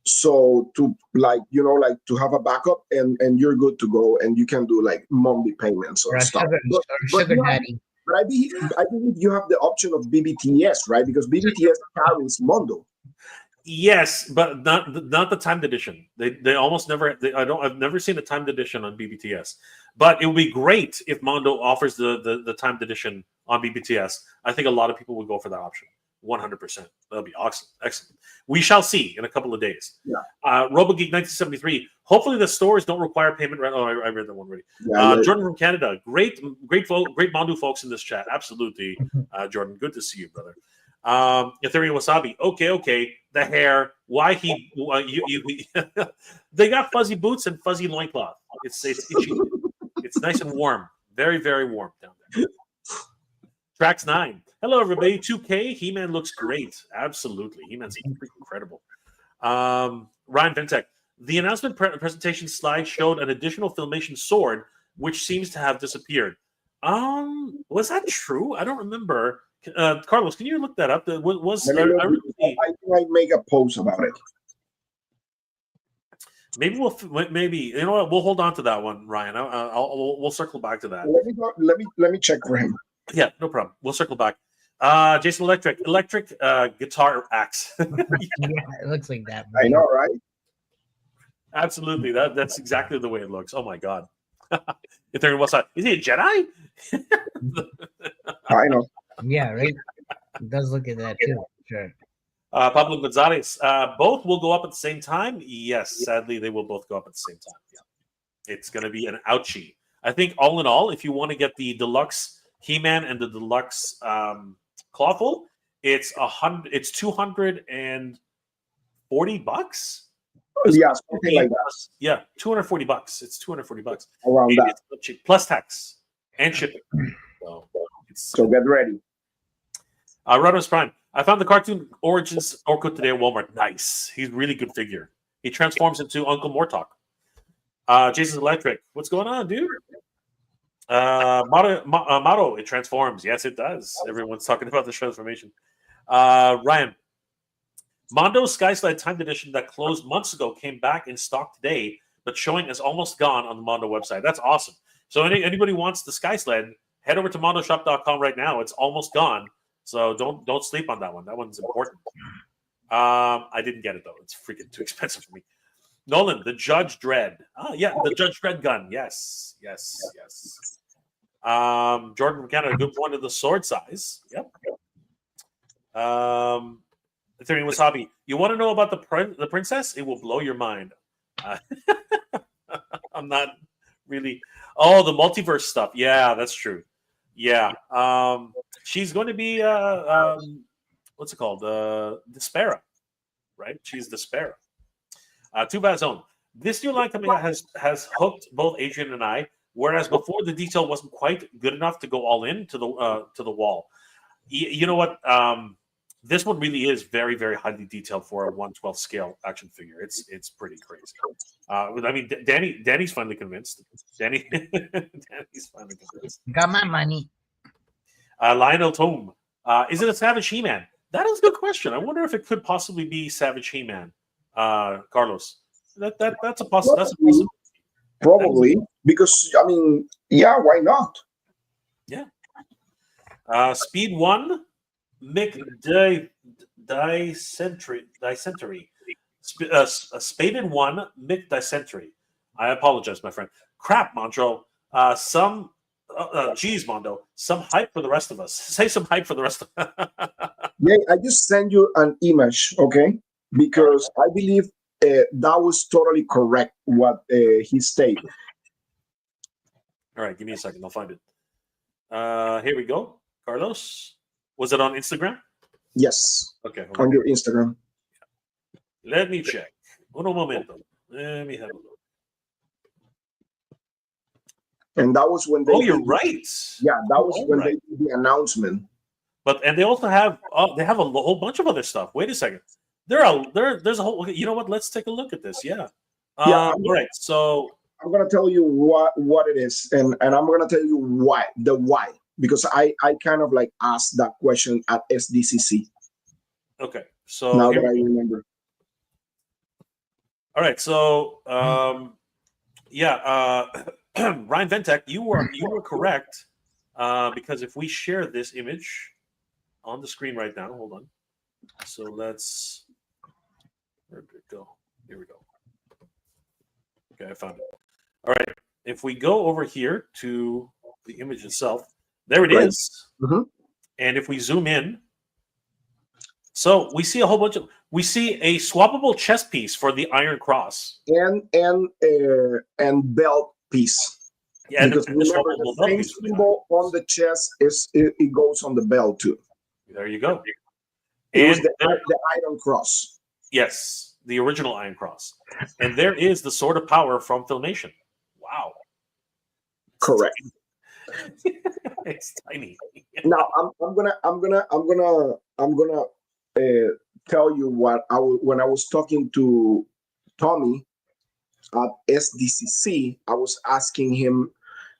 So to like to have a backup and you're good to go, and you can do like monthly payments Or or a stuff. sugar, But, or but sugar you have, daddy. but I believe you have the option of BBTS, right? Because BBTS carries Mondo. Yes, but not the timed edition. They almost never. I've never seen a timed edition on BBTS. But it would be great if Mondo offers the timed edition on BBTS. I think a lot of people would go for that option. 100%. That'll be awesome. Excellent. We shall see in a couple of days. Yeah. RoboGeek 1973. Hopefully the stores don't require payment. Oh, I read that one already. Yeah, Jordan from Canada. Great Mondo folks in this chat. Absolutely, Jordan. Good to see you, brother. Ethereum Wasabi. Okay. The hair. Why he? They got fuzzy boots and fuzzy loincloth. It's itchy. It's nice and warm. Very, very warm down there. Tracks 9. Hello, everybody. 2K. He-Man looks great. Absolutely. He-Man's incredible. Ryan Fintech. The announcement presentation slide showed an additional Filmation sword, which seems to have disappeared. Was that true? I don't remember. Carlos, can you look that up? I might make a post about it. Maybe you know what? We'll hold on to that one, Ryan. We'll circle back to that. Let me check for him. Yeah, no problem. We'll circle back. Jason Electric guitar axe. Yeah, it looks like that. I know, right? Absolutely. That's exactly the way it looks. Oh my god. Ethereum, what's that? Is he a Jedi? I know. Yeah, right. It does look at that too. Sure. Pablo Gonzalez. Both will go up at the same time. Yes, sadly, they will both go up at the same time. Yeah. It's going to be an ouchie. I think all in all, if you want to get the deluxe He-Man and the deluxe Clawful, it's $240. Yeah, something like that. Yeah, $240. It's $240 around that. It's cheap, plus tax and shipping. So get ready. Ramos Prime. I found the Cartoon Origins Orko today at Walmart. Nice. He's a really good figure. He transforms into Uncle Mortok. Jason's Electric. What's going on, dude? Moto, it transforms. Yes, it does. Everyone's talking about the transformation. Ryan. Mondo Skyslide Timed Edition that closed months ago came back in stock today, but showing is almost gone on the Mondo website. That's awesome. So anybody wants the Skysled, head over to mondoshop.com right now. It's almost gone. So don't sleep on that one. That one's important. I didn't get it though. It's freaking too expensive for me. Nolan, the Judge Dredd. Oh yeah, the Judge Dredd gun. Yes. Jordan from Canada, good point of the sword size. Yep. Ethereum Wasabi. You want to know about the princess? It will blow your mind. I'm not really. Oh, the multiverse stuff. Yeah, that's true. Yeah. She's going to be what's it called? Despera, right? She's Despera. Tuvaz Zone. This new line coming out has hooked both Adrian and I, whereas before the detail wasn't quite good enough to go all in to the wall. You know what? This one really is very, very highly detailed for a 1/12 scale action figure. It's pretty crazy. I mean, Danny's finally convinced. Danny's finally convinced. Got my money. Lionel Tome. Is it a Savage He-Man? That is a good question. I wonder if it could possibly be Savage He-Man. Carlos. That's a possibility. Probably, because I mean, yeah, why not? Yeah. Speed 1. Mick Dysentery. Spaded 1, Mick Dysentery. I apologize, my friend. Crap, Montreal. Geez, Mondo. Some hype for the rest of us. Say some hype for the rest of us. Yeah, I just sent you an image, okay? Because I believe that was totally correct what he stated. All right, give me a second. I'll find it. Here we go. Carlos. Was it on Instagram? Yes. Okay. On your Instagram. Let me check. Uno momento. Let me have a look. And that was when they. Oh, you're right. Yeah, that was when they did the announcement. And they also have they have a whole bunch of other stuff. Wait a second. There's a whole. You know what? Let's take a look at this. Yeah. All right. So I'm gonna tell you what it is, and I'm gonna tell you why. Because I kind of like asked that question at SDCC. Okay, so now that I remember. All right, so yeah, Ryan Ventek, you were correct because if we share this image on the screen right now, hold on. So let's where did it go? Here we go. Okay, I found it. All right, if we go over here to the image itself, there it is. Mhm. And if we zoom in, so we see a whole bunch of we see a swappable chess piece for the Iron Cross. And belt piece. Yeah, Because and remember, swappable the belt same piece for the symbol on the chest it goes on the belt too. There you go. It was And the Iron Cross. yes, the original Iron Cross. And there is the Sword of Power from Filmation. Wow. Correct. It's tiny. Now I'm gonna tell you what when I was talking to Tommy at SDCC, I was asking him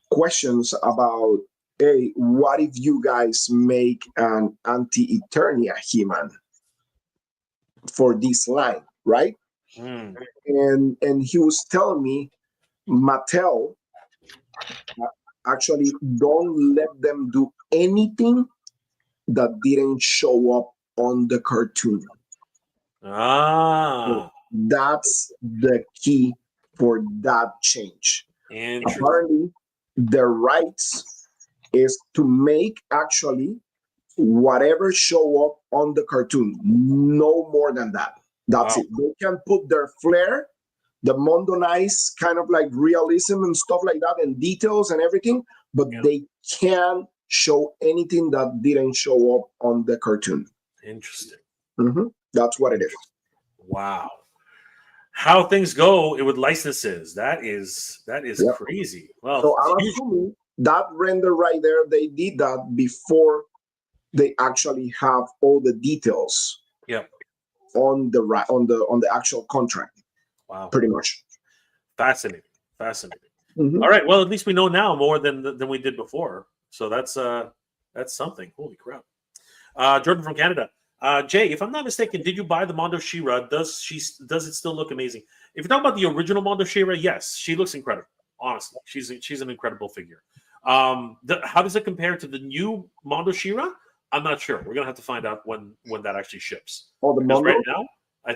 questions about, hey, what if you guys make an anti-Eternia He-Man for this line, right? Mm. And he was telling me Mattel actually don't let them do anything that didn't show up on the cartoon. Ah. That's the key for that change. Interesting. Apparently, the rights is to make actually whatever show up on the cartoon, no more than that. That's Wow. it. They can put their flair, the Mondo nice kind of like realism and stuff like that, and details and everything, but Yeah. they can't show anything that didn't show up on the cartoon. Interesting. That's what it is. Wow. How things go with licenses. That is Yep. crazy. Well, So I'm assuming that render right there, they did that before they actually have all the details. Yep. On the actual contract. Wow. Pretty much. Fascinating. All right. Well, at least we know now more than we did before. So that's something. Holy crap. Jordan from Canada. Jay, if I'm not mistaken, did you buy the Mondo She-Ra? Does it still look amazing? If you're talking about the original Mondo She-Ra, yes, she looks incredible. Honestly, she's an incredible figure. How does it compare to the new Mondo She-Ra? I'm not sure. We're gonna have to find out when that actually ships. Oh, the Because Mondo? right now, I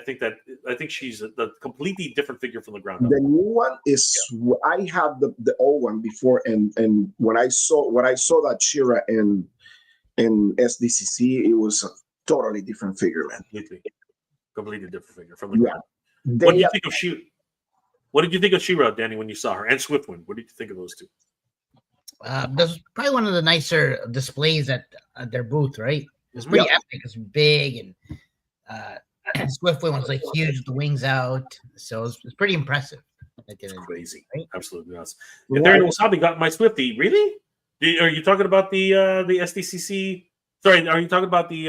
think she's a completely different figure from the ground up. The new one is I had the old one before, and when I saw that She-Ra in SDCC, it was a totally different figure, man. Completely different figure from the ground. They What did you think of What did you think of She-Ra, Danny, when you saw her, and Swiftwind? What did you think of those two? This was probably one of the nicer displays at their booth, right? It was pretty epic. It's big, and Swiftwind was like huge with the wings out, so it was pretty impressive. Crazy, right? Absolutely nuts. Ethereal Wasabi got my Swifty. Really? Are you talking about the SDCC? Sorry, are you talking about the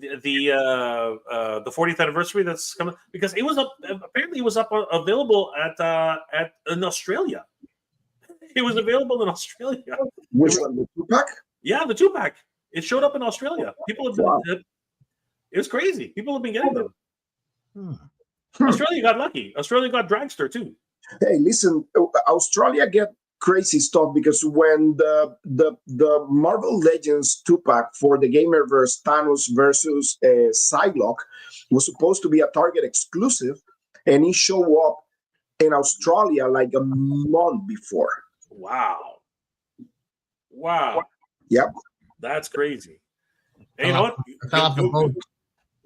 40th anniversary that's coming? Because it was available at in Australia. It was available in Australia. Which one? The 2-pack? Yeah, the 2-pack. It showed up in Australia. People have been. Wow. It was crazy. People have been getting them. Hmm. Australia got lucky. Australia got Dragster too. Hey, listen, Australia get crazy stuff because when the Marvel Legends 2-pack for the Gamerverse Thanos versus Psylocke was supposed to be a Target exclusive, and it showed up in Australia like a month before. Wow. Yep. That's crazy. Hey, you know what?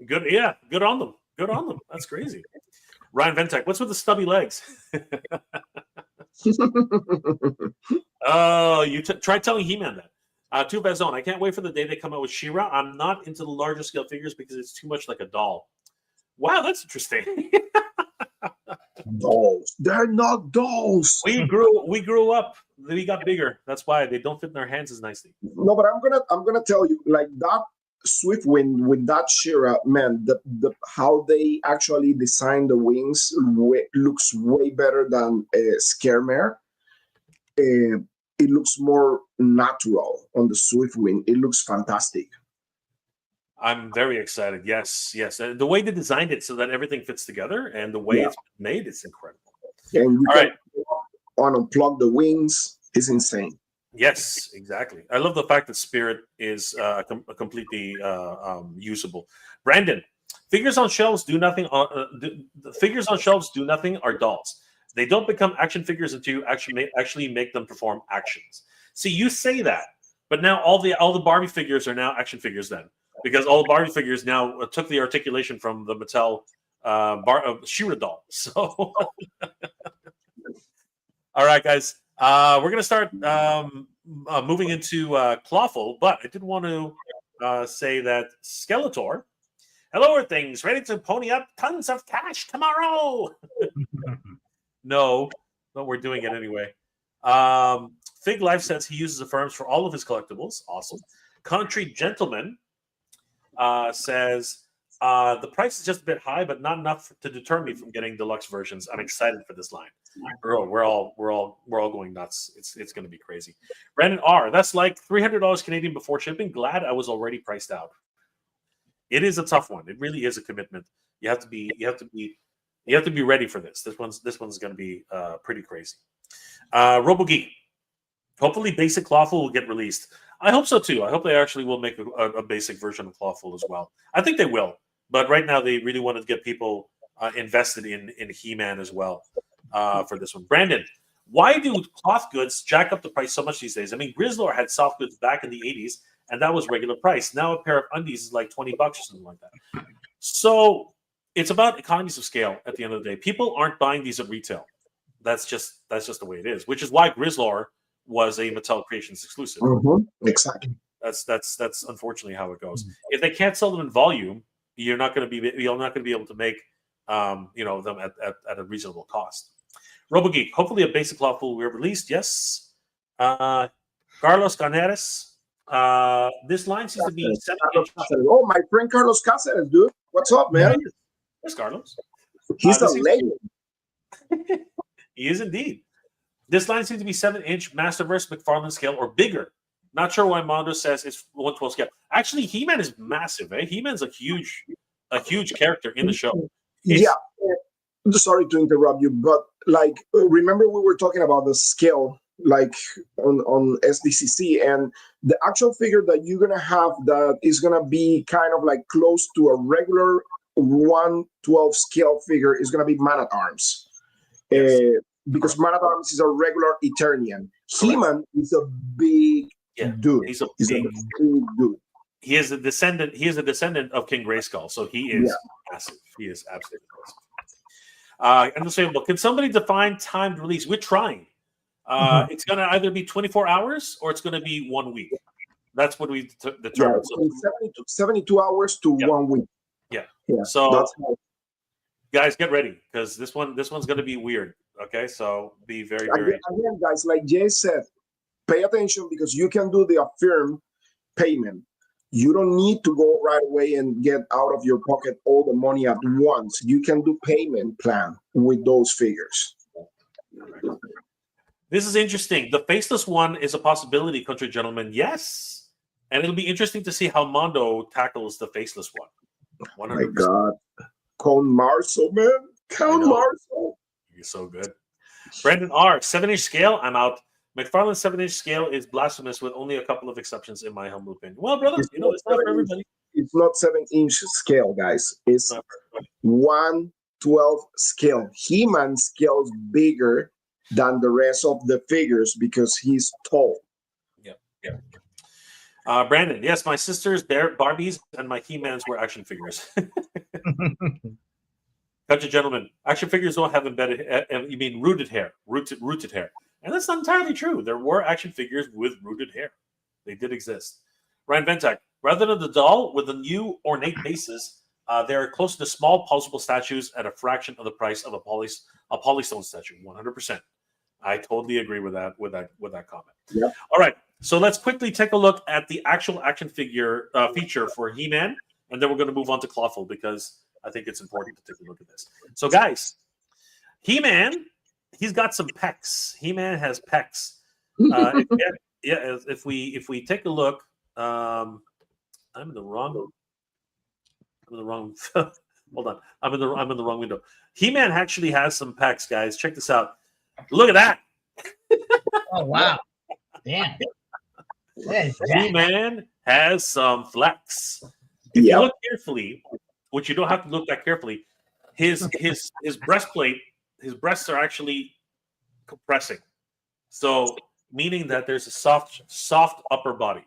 Good. Yeah. Good on them. That's crazy. Ryan Ventek, what's with the stubby legs? Oh, you try telling He-Man that. Two Bazone, I can't wait for the day they come out with She-Ra. I'm not into the larger scale figures because it's too much like a doll. Wow, that's interesting. Dolls. They're not dolls. We grew up. We got bigger. That's why they don't fit in our hands as nicely. No, but I'm gonna tell you, like that Swiftwind with that She-Ra, man, the how they actually designed the wings looks way better than Scaremare. It looks more natural on the Swiftwind. It looks fantastic. I'm very excited. Yes, yes. And the way they designed it so that everything fits together and the way it's made, it's incredible. And you All can right. unplug the wings. It's insane. Yes, exactly. I love the fact that Spirit is completely usable. Brandon, figures on shelves do nothing. The figures on shelves do nothing are dolls. They don't become action figures until you actually make them perform actions. See, you say that, but now all the Barbie figures are now action figures then, because all the Barbie figures now took the articulation from the Mattel She-Ra doll. So, all right, guys. We're going to start moving into Clawful, but I did want to say that Skeletor, hello, Earth things, ready to pony up tons of cash tomorrow. No, but we're doing it anyway. Fig Life says he uses Affirms for all of his collectibles. Awesome. Country Gentleman says the price is just a bit high, but not enough to deter me from getting deluxe versions. I'm excited for this line. We're all going nuts. It's going to be crazy. Brandon R, that's like $300 Canadian before shipping. Glad I was already priced out. It is a tough one. It really is a commitment. You have to be ready for this. This one's going to be pretty crazy. RoboGeek, hopefully basic Clawful will get released. I hope so too. I hope they actually will make a basic version of Clawful as well. I think they will, but right now they really want to get people invested in He-Man as well for this one. Brandon, why do cloth goods jack up the price so much these days? I mean, Grizzlor had soft goods back in the 80s, and that was regular price. Now a pair of undies is like $20 or something like that. So it's about economies of scale at the end of the day. People aren't buying these at retail. That's just the way it is, which is why Grizzlor was a Mattel Creations exclusive. Mm-hmm. Exactly. That's unfortunately how it goes. If they can't sell them in volume, you're not going to be able to make them at a reasonable cost. RoboGeek, hopefully a basic Clawful will be released. Yes. Carlos Caneres, this line seems to be 7-inch. Oh, my friend Carlos Cáceres, dude. What's up, man? Yes, Carlos. He's a legend. He is indeed. This line seems to be 7-inch Masterverse McFarlane scale or bigger. Not sure why Mondo says it's 1/12 scale. Actually, He-Man is massive. He-Man's a huge character in the show. Sorry to interrupt you, but like, remember we were talking about the scale, like on SDCC, and the actual figure that you're gonna have that is gonna be kind of like close to a regular 1/12 scale figure is gonna be Man-at-Arms. Yes. Because Man-at-Arms is a regular Eternian. He-Man is a big dude. He's a big dude. He is a descendant. He is a descendant of King Grayskull, so he is massive. He is absolutely massive. And saying, well, can somebody define timed release? We're trying. It's going to either be 24 hours or it's going to be 1 week. That's what we determined. Yeah, 72 hours to 1 week. Yeah. So, guys, get ready because this one's going to be weird. Okay, so be very, very. Again, guys, like Jay said, pay attention because you can do the affirm payment. You don't need to go right away and get out of your pocket all the money at once. You can do payment plan with those figures. This is interesting. The faceless one is a possibility, country gentlemen. Yes, and it'll be interesting to see how Mondo tackles the faceless one. 100%. My God, Count Marceau, man, Count Marceau. You're so good. Brandon R, 7-inch scale. I'm out. McFarlane's 7-inch scale is blasphemous with only a couple of exceptions in my humble opinion. Well, brother, it's not for everybody. It's not 7-inch scale, guys. It's 1/12 scale. He-Man scales bigger than the rest of the figures because he's tall. Yeah. Brandon, yes, my sister's Barbies and my He-Mans were action figures. Country gentlemen, action figures don't have embedded. You mean rooted hair? Rooted hair. And that's not entirely true. There were action figures with rooted hair. They did exist. Ryan Ventak, rather than the doll with the new ornate bases, they're closer to small posable statues at a fraction of the price of a polystone statue. 100%. I totally agree with that comment. Yep. All right. So let's quickly take a look at the actual action figure feature for He-Man, and then we're going to move on to Clawful because I think it's important to take a look at this. So, guys, He-Man, he's got some pecs. He-Man has pecs. If we take a look, I'm in the wrong. I'm in the wrong. Hold on. I'm in the wrong window. He-Man actually has some packs, guys. Check this out. Look at that. Oh wow! Damn. What is that? He-Man has some flex. If you look carefully, which you don't have to look that carefully, his breastplate, his breasts are actually compressing. So meaning that there's a soft upper body.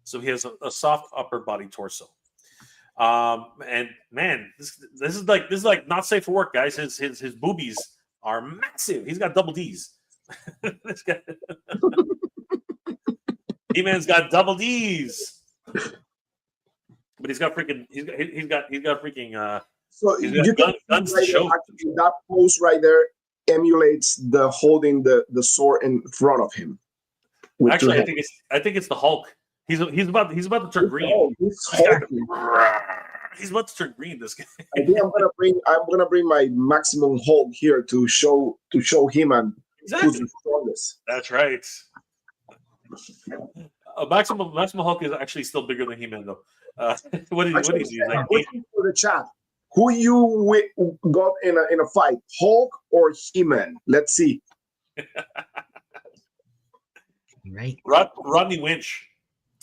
So he has a soft upper body torso. And man, this is like not safe for work, guys. His boobies are massive. He's got double D's. This guy. He-Man's got double D's. But he's got freaking freaking so you can guns to show. Actually, that pose right there emulates the holding the sword in front of him. Actually, I think it's the Hulk. He's about to turn green. Oh, He's about to turn green. This guy. I think I'm gonna bring my maximum Hulk here to show him and who's the strongest. That's right. Maximum Hulk is actually still bigger than He-Man though. What is he? Like for the chat. Who you got in a fight, Hulk or He-Man? Let's see. Right. Rodney Winch.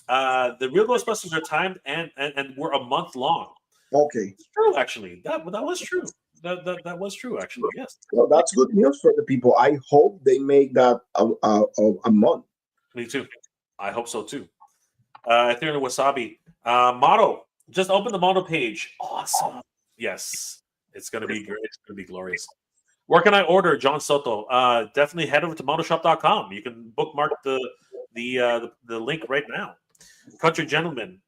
The real Ghostbusters are timed and were a month long. Okay. It's true, actually. That was true. That was true, actually. Yes. Well, that's good news for the people. I hope they make that a month. Me too. I hope so too. Ethereum Wasabi. Motto. Just open the Mondo page. Awesome. Yes. It's gonna be great. It's gonna be glorious. Where can I order, John Soto? Definitely head over to motoshop.com. You can bookmark the link right now. Country Gentleman.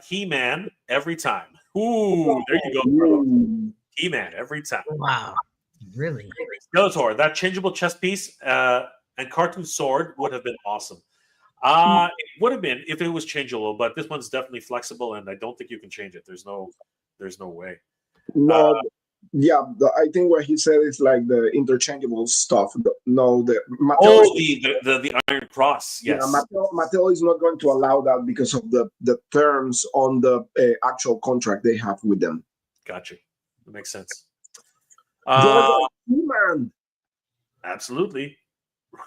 He-Man every time. Ooh, there you go, bro. He-Man every time. Wow. Really? Skeletor, that changeable chest piece and cartoon sword would have been awesome. It would have been if it was changeable, but this one's definitely flexible, and I don't think you can change it. There's no way. No, I think what he said is like the interchangeable stuff. The Iron Cross. Yes. Yeah, Mattel is not going to allow that because of the terms on the actual contract they have with them. Gotcha. That makes sense. He-Man. Absolutely.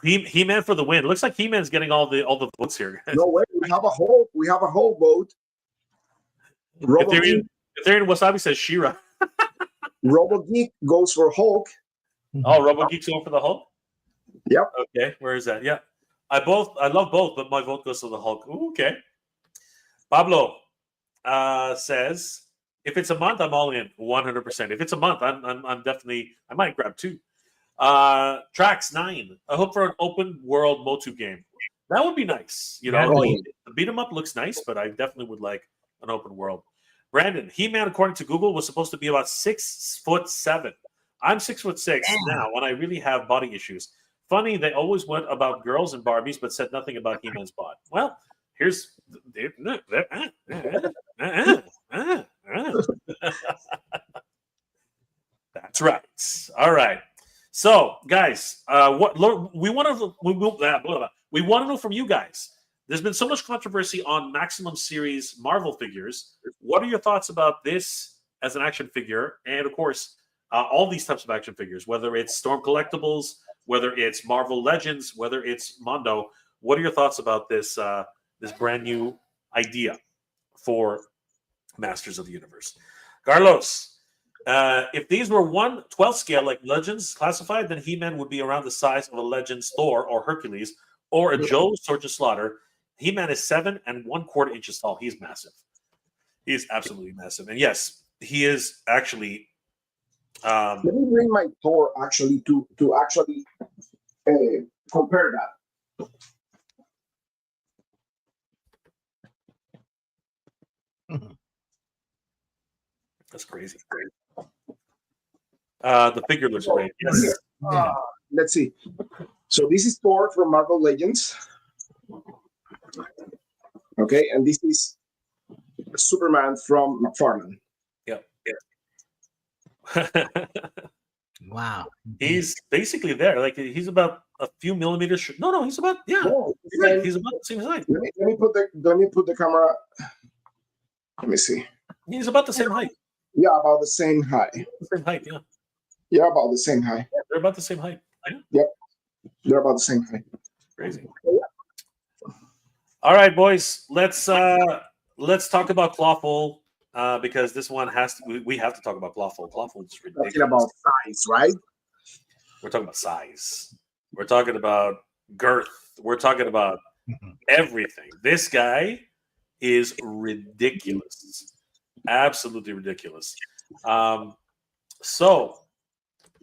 He-Man for the win. Looks like He-Man's getting all the votes here. No way. We have a whole vote. Ethereum Wasabi says She-Ra. RoboGeek goes for Hulk. Oh, RoboGeek's going for the Hulk? Yep. Okay, where is that? Yeah. I love both, but my vote goes to the Hulk. Ooh, okay. Pablo says, if it's a month, I'm all in 100%. If it's a month, I'm definitely, I might grab two. Trax 9. I hope for an open world MOTU game. That would be nice. You know, the beat 'em up looks nice, but I definitely would like an open world. Brandon, He-Man, according to Google, was supposed to be about 6'7". I'm 6'6" now, and I really have body issues. Funny, they always went about girls and Barbies, but said nothing about He-Man's bod. Well, here's that's right. All right. So, guys, what we want to know from you guys. There's been so much controversy on Maximum Series Marvel figures. What are your thoughts about this as an action figure? And, of course, all these types of action figures, whether it's Storm Collectibles, whether it's Marvel Legends, whether it's Mondo. What are your thoughts about this this brand new idea for Masters of the Universe? Carlos, if these were 1/12 scale like Legends classified, then He-Man would be around the size of a Legends Thor or Hercules or a Joe Sorge Slaughter. He-Man is 7 1/4 inches tall. He's massive. He is absolutely massive. And yes, he is actually. Let me bring my Thor actually to actually compare that. That's crazy. The figure looks great. Yes. Let's see. So this is Thor from Marvel Legends. Okay, and this is Superman from McFarlane. Yep. Wow. He's basically there. Like he's about a few millimeters. No, he's about he's about the same height. Let me put the camera. Let me see. He's about the same height. Yeah, about the same height. Same height, yeah. Yeah, about the same height. Yeah, they're about the same height. Yeah. Yep, they're about the same height. Crazy. All right, boys. Let's talk about Clawful because this one has to. We have to talk about Clawful. Clawful is ridiculous. Talking about size, right? We're talking about size. We're talking about girth. We're talking about everything. This guy is ridiculous. Absolutely ridiculous. So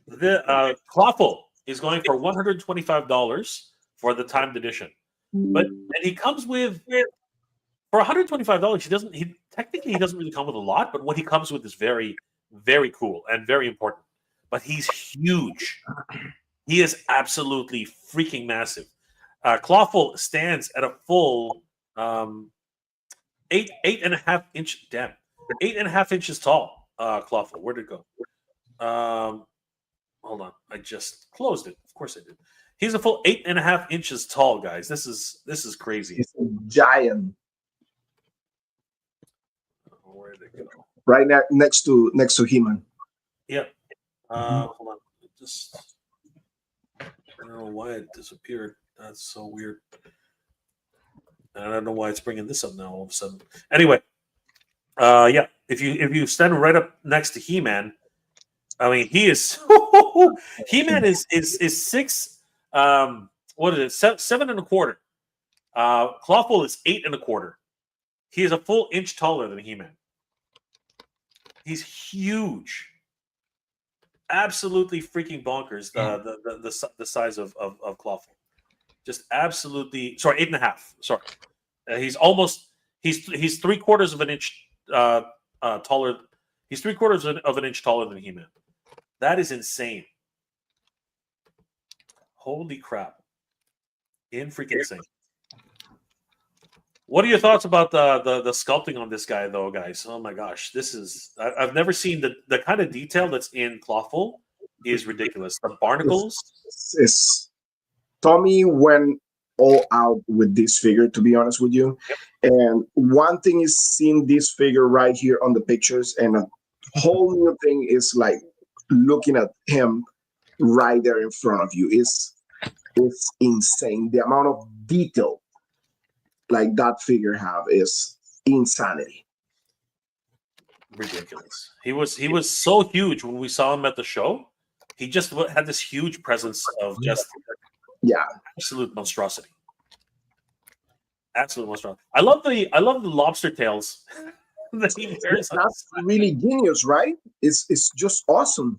the Clawful is going for $125 for the timed edition. But and he comes with for $125. He technically doesn't really come with a lot, but what he comes with is very, very cool and very important. But he's huge. He is absolutely freaking massive. Clawful stands at a full 8.5 inch. Damn, 8.5 inches tall. Clawful. Where'd it go? Hold on. I just closed it. Of course I did. He's a full 8.5 inches tall, guys. This is crazy. It's a giant. Where'd it go? Right next to He-Man. Yep. Hold on. I don't know why it disappeared. That's so weird. And I don't know why it's bringing this up now all of a sudden. Anyway, yeah. If you stand right up next to He-Man, I mean, he is He-Man is 6. What is it? 7.25. Clawful is 8.25. He is a full inch taller than He-Man. He's huge. Absolutely freaking bonkers. The size of Clawful. Just absolutely. Sorry, 8.5. Sorry, he's 3/4 of an inch taller. He's 3/4 of an inch taller than He-Man. That is insane. Holy crap! Freaking insane. What are your thoughts about the sculpting on this guy, though, guys? Oh my gosh, I've never seen the kind of detail that's in Clawful is ridiculous. The barnacles. It's Tommy went all out with this figure, to be honest with you. Yep. And one thing is seeing this figure right here on the pictures, and a whole new thing is like looking at him right there in front of you. It's insane. The amount of detail like that figure have is insanity. Ridiculous. He was so huge when we saw him at the show. He just had this huge presence of just absolute monstrosity. Absolute monstrosity. I love the lobster tails that he wears. That's really genius, right? It's just awesome.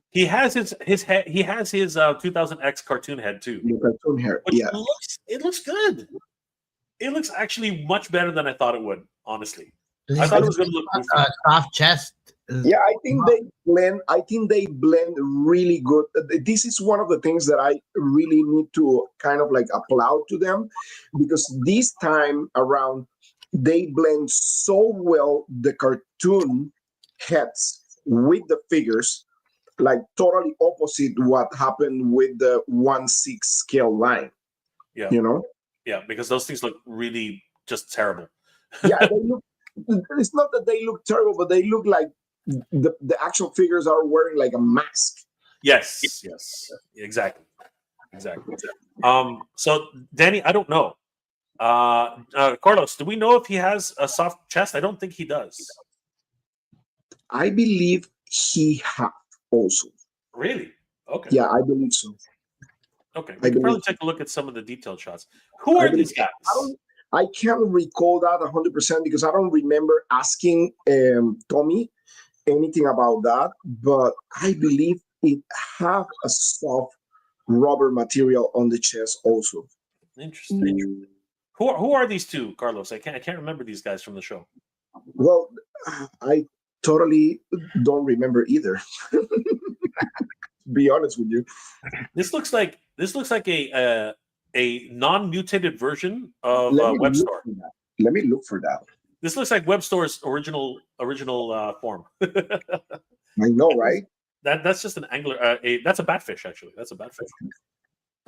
He has his head. He has his 2000X cartoon head too. The cartoon hair. But Yeah, it looks good. It looks actually much better than I thought it would. Honestly, I thought it was going to look goofy. Soft chest. yeah. I think they blend really good. This is one of the things that I really need to kind of like applaud to them, because this time around they blend so well the cartoon heads with the figures, like totally opposite what happened with the 1/6 scale line. Yeah, you know. Yeah, because those things look really just terrible. Yeah, they look. It's not that they look terrible, but they look like the actual figures are wearing like a mask. Yes, exactly. So Danny, I don't know. Carlos, do we know if he has a soft chest? I don't think he does. I believe he has also. Really? Okay. Yeah, I believe so. Okay. We can probably take a look at some of the detailed shots. Who are these guys? I can't recall that 100% because I don't remember asking Tommy anything about that, but I believe it have a soft rubber material on the chest also. Interesting. Who are these two, Carlos? I can't remember these guys from the show. Well, I totally don't remember either. To be honest with you, This looks like a non-mutated version of Webstor. Let me look for that. This looks like Webstor's original form. I know, right? That's just an angler. That's a batfish, actually. That's a batfish.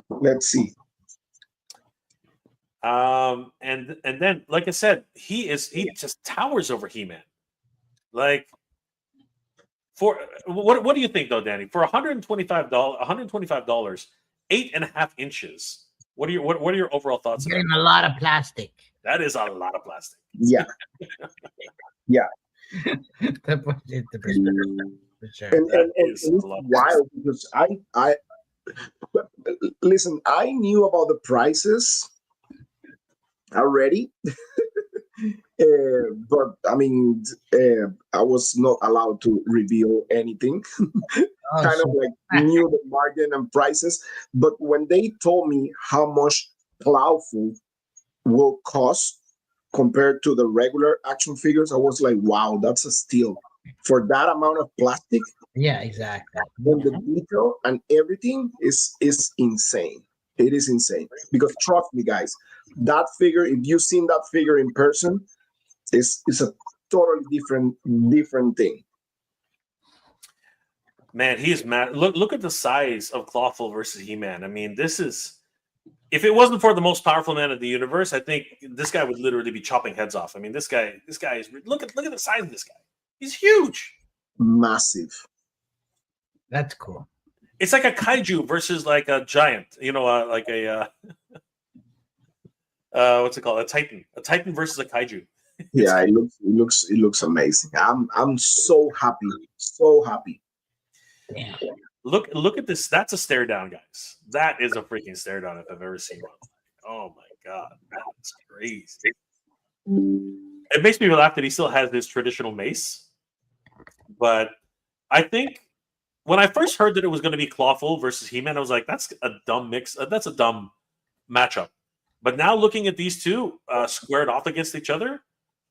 Let's see. And then, like I said, he just towers over He-Man. Like, for what do you think though, Danny? For $125, 8.5 inches. What are your overall thoughts about Getting it? a lot of plastic. That is a lot of plastic. Yeah, yeah. That puts it into perspective, for sure. And, That and, and is it's a lot. wild because I listen. I knew about the prices already, but I mean, I was not allowed to reveal anything. Oh, Kind of so- like knew the margin and prices, but when they told me how much Clawful will cost compared to the regular action figures, I was like, wow, that's a steal for that amount of plastic. yeah, exactly. And the detail and everything is insane. It is insane because trust me, guys, that figure, if you've seen that figure in person, is a totally different thing. Man, he is mad. Look at the size of Clawful versus He-Man. I mean, this is, if it wasn't for the most powerful man of the universe, I think this guy would literally be chopping heads off. I mean, this guy is, look at the size of this guy. He's huge. Massive. That's cool. It's like a kaiju versus like a giant, like a what's it called? A titan versus a kaiju. Yeah, it looks amazing. I'm so happy. So happy. Damn. Look at this. That's a stare down, guys. That is a freaking stare down if I've ever seen one. Oh my god, that's crazy. It makes me laugh that he still has this traditional mace. But I think when I first heard that it was going to be Clawful versus He-Man, I was like, that's a dumb mix. That's a dumb matchup. But now looking at these two squared off against each other,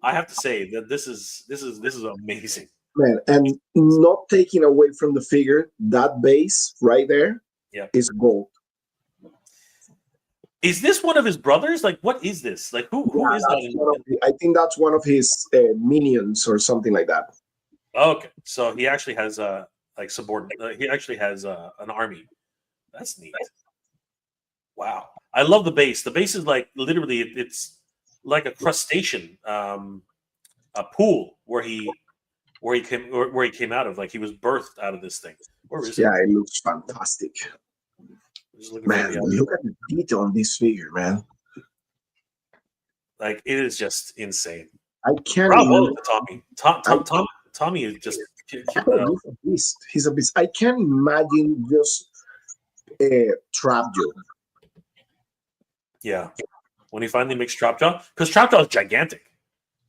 I have to say that this is amazing. Man, and not taking away from the figure, that base right there is gold. Is this one of his brothers? Like, what is this? Like, who is that? I think that's one of his minions or something like that. Okay, so he actually has like subordinate. He actually has an army. That's neat. Wow, I love the base. The base is like literally it's like a crustacean, a pool where he came out of. Like he was birthed out of this thing. Where is it? Yeah, it looks fantastic. Man, look at the detail on this figure, man. Like it is just insane. I can't. Bravo to Tommy. Tommy is just. He's a beast. He's a beast. I can't imagine just Trapjaw. Yeah, when he finally makes Trapjaw, because Trapjaw is gigantic,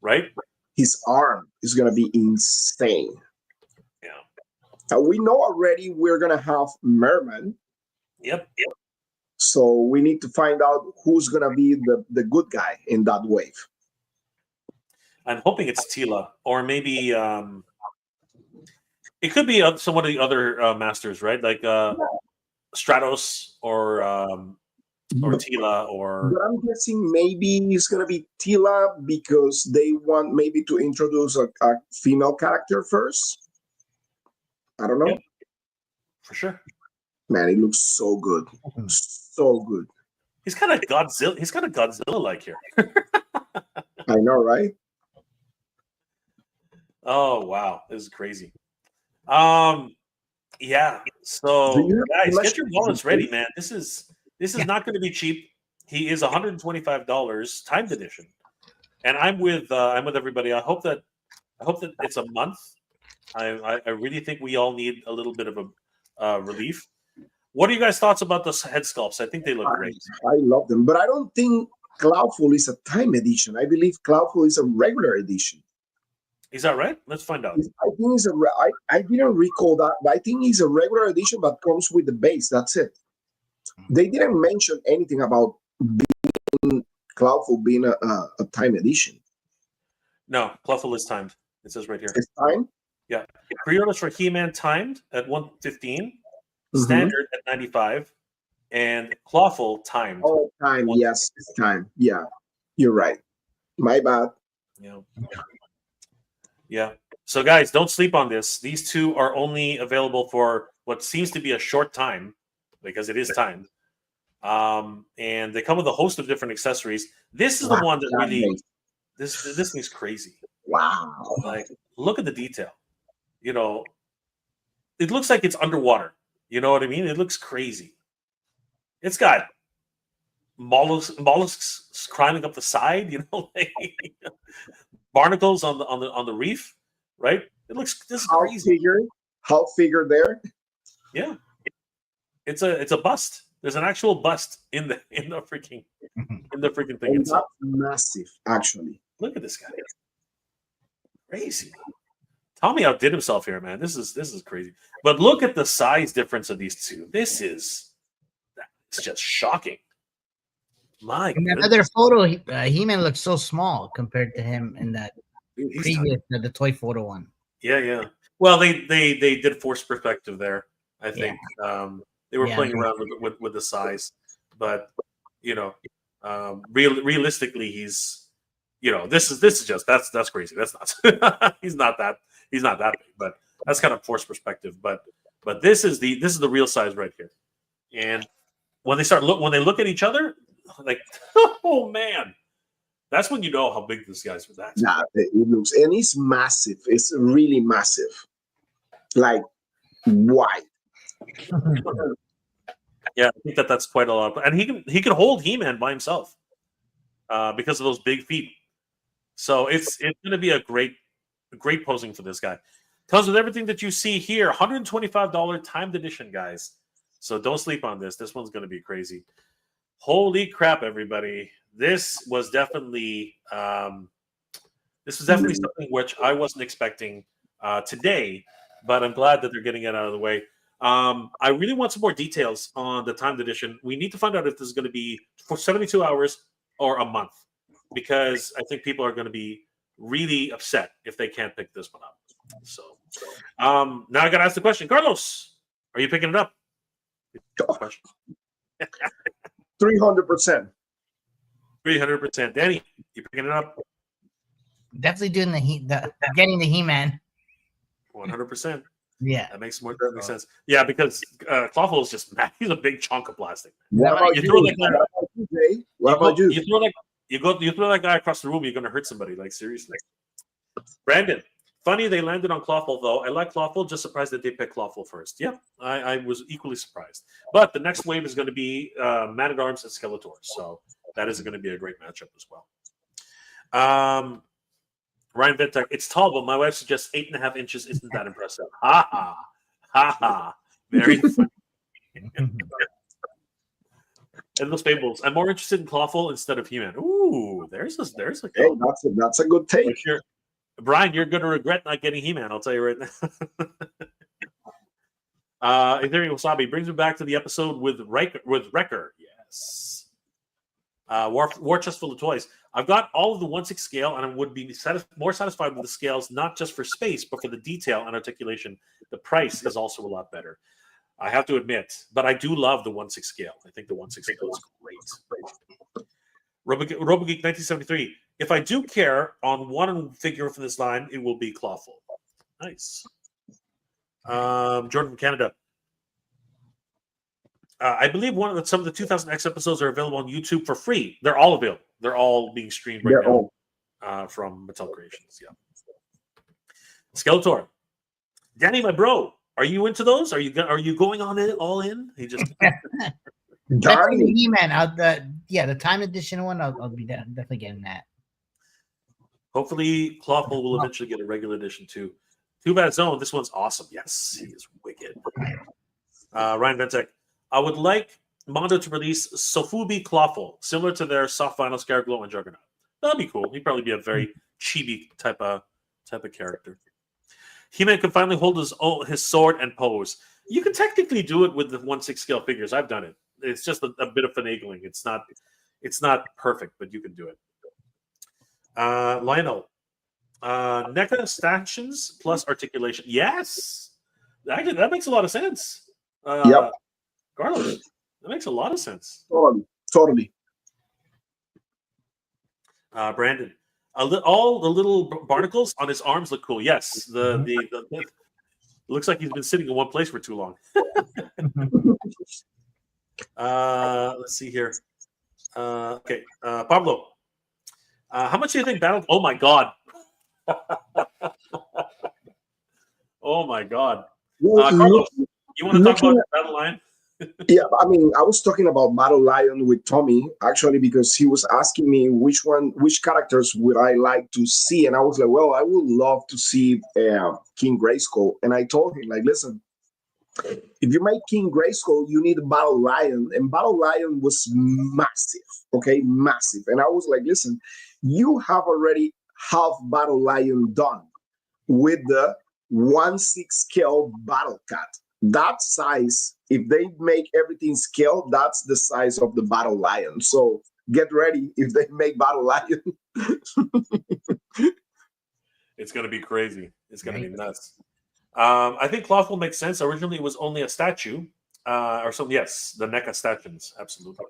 right? His arm is gonna be insane. Yeah. We know already we're gonna have Merman. Yep. So we need to find out who's gonna be the good guy in that wave. I'm hoping it's Tila, or maybe it could be some of the other masters, right? Like Stratos or Tila, or. But I'm guessing maybe it's gonna be Tila because they want maybe to introduce a female character first. I don't know. Yep. For sure. Man, it looks so good. So good. He's kind of Godzilla. He's kind of Godzilla-like here. I know, right? Oh wow, this is crazy. Yeah. So guys, get your wallets ready, man. This is not going to be cheap. He is $125 timed edition, and I'm with everybody. I hope that it's a month. I really think we all need a little bit of a relief. What are you guys' thoughts about the head sculpts? I think they look great. I love them, but I don't think Clawful is a time edition. I believe Clawful is a regular edition. Is that right? Let's find out. I think it's I didn't recall that, but I think it's a regular edition, but comes with the base. That's it. They didn't mention anything about being Clawful being a time edition. No, Clawful is timed. It says right here. It's time. Yeah. Pre-orders for He-Man timed at 115, standard at 95, and Clawful timed. Oh, time. Yes, it's time. Yeah, you're right. My bad. Yeah. So, guys, don't sleep on this. These two are only available for what seems to be a short time, because it is timed. And they come with a host of different accessories. This is the one that really this thing's crazy. Wow. Like, look at the detail. You know, it looks like it's underwater. You know what I mean? It looks crazy. It's got mollusks climbing up the side. You know, like barnacles on the reef. Right? This is crazy. How figure there? Yeah, it's a bust. There's an actual bust in the freaking thing And itself. that's massive, actually. Look at this guy. Crazy. Tommy outdid himself here, man. This is crazy. But look at the size difference of these two. It's just shocking. My In that goodness. other photo, He-Man looks so small compared to him in that Dude, he's previous, the toy photo one. Yeah. Well, they did force perspective there. I think they were playing around with the size, but you know, realistically, he's, you know, this is just that's crazy. That's not he's not that big, but that's kind of forced perspective. But this is the real size right here. And when they look at each other, like, oh man, that's when you know how big this guy's with that. Yeah, it looks, and it's massive. It's really massive, like wide. Yeah, I think that's quite a lot. And he can hold He-Man by himself because of those big feet. So it's going to be a great posing for this guy. Comes with everything that you see here. $125 timed edition, guys. So don't sleep on this. This one's going to be crazy. Holy crap, everybody! This was definitely something which I wasn't expecting today, but I'm glad that they're getting it out of the way. I really want some more details on the timed edition. We need to find out if this is going to be for 72 hours or a month, because I think people are going to be really upset if they can't pick this one up. So now I got to ask the question, Carlos, are you picking it up? 300%. 300%. Danny, you picking it up? Definitely doing getting the He-Man. 100%. Yeah, that makes sense. Yeah, because Clawful is just he's a big chunk of plastic. What about You you? throw that guy, Jay? What about you? You throw that guy across the room, you're gonna hurt somebody. Like, seriously. Brandon, funny they landed on Clawful though. I like Clawful. Just surprised that they picked Clawful first. Yeah, I was equally surprised. But the next wave is going to be Man at Arms and Skeletor. So that is going to be a great matchup as well. Ryan Ventek, it's tall, but my wife suggests 8.5 inches isn't that impressive. Ha ha. Ha ha. Very funny. And those fables. I'm more interested in Clawful instead of He-Man. Ooh, there's a Hey, that's a good take. Sure. Brian, you're going to regret not getting He-Man. I'll tell you right now. Ethereum Wasabi brings me back to the episode with Wrecker. Yes. War Chest full of toys. I've got all of the 1/6 scale, and I would be more satisfied with the scales, not just for space, but for the detail and articulation. The price is also a lot better, I have to admit. But I do love the 1/6 scale. I think the 1/6 scale is great. RoboGeek 1973. If I do care on one figure from this line, it will be Clawful. Nice. Jordan from Canada. I believe some of the 2000X episodes are available on YouTube for free. They're all available. They're all being streamed right now from Mattel Creations. Yeah. Skeletor. Danny, my bro, are you into those? Are you going on it all in? He just Darling. He-Man. The time edition one. I'll be definitely getting that. Hopefully, Clawful will eventually get a regular edition too. Too Bad Zone. This one's awesome. Yes, he is wicked. Ryan Ventek. I would like Mondo to release Sofubi Clawful, similar to their soft vinyl Scareglow and Juggernaut. That'd be cool. He'd probably be a very chibi type of character. He-Man can finally hold his sword and pose. You can technically do it with the 1/6 scale figures. I've done it. It's just a bit of finagling. It's not perfect, but you can do it. Lionel. NECA stanchions plus articulation. Yes. Actually, that makes a lot of sense. Yep. Carlos, that makes a lot of sense. Totally. Brandon, all the little barnacles on his arms look cool. Yes, the looks like he's been sitting in one place for too long. Let's see here. Okay, Pablo. How much do you think Battle? Oh my God! Oh my God! Well, Carlos, you want to talk about looking Battle Line? Yeah, I mean, I was talking about Battle Lion with Tommy actually because he was asking me which characters would I like to see, and I was like, well, I would love to see King Grayskull, and I told him like, listen, if you make King Grayskull, you need a Battle Lion, and Battle Lion was massive, okay, massive, and I was like, listen, you have already half Battle Lion done with the 1/6 scale battle cat. That size, if they make everything scale, that's the size of the battle lion. So get ready if they make battle lion. It's going to be crazy. It's going to Right. be nuts. I think Clawful makes sense. Originally, it was only a statue, or something. Yes, the NECA statues, absolutely.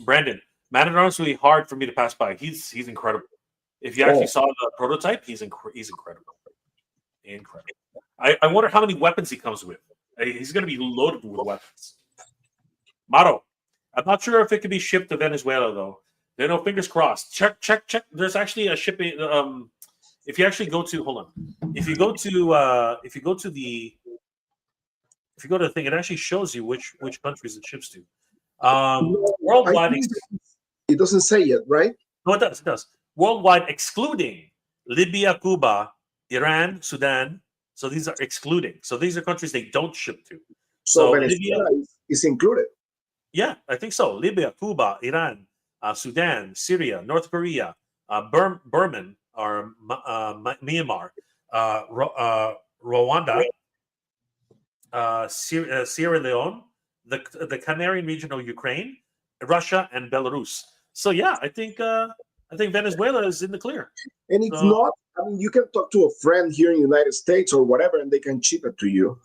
Brandon, Man at Arms will be hard for me to pass by. He's incredible. If you actually Oh, saw the prototype, he's incredible. Incredible. I wonder how many weapons he comes with. He's going to be loaded with weapons. Mato, I'm not sure if it can be shipped to Venezuela though. They know, fingers crossed. Check. There's actually a shipping. If you actually go to, hold on. If you go to the thing, it actually shows you which countries it ships to. no, I Worldwide, think it doesn't say yet, right? no, it does. It does. Worldwide, excluding Libya, Cuba, Iran, Sudan. So these are excluding. So these are countries they don't ship to. So So Libya, Venezuela is included. yeah, I think so. Libya, Cuba, Iran, Sudan, Syria, North Korea, Burman, or Myanmar, Rwanda, Sierra Leone, the Canarian region of Ukraine, Russia, and Belarus. So yeah, I think Venezuela is in the clear. And it's So not, I mean, you can talk to a friend here in the United States or whatever, and they can ship it to you.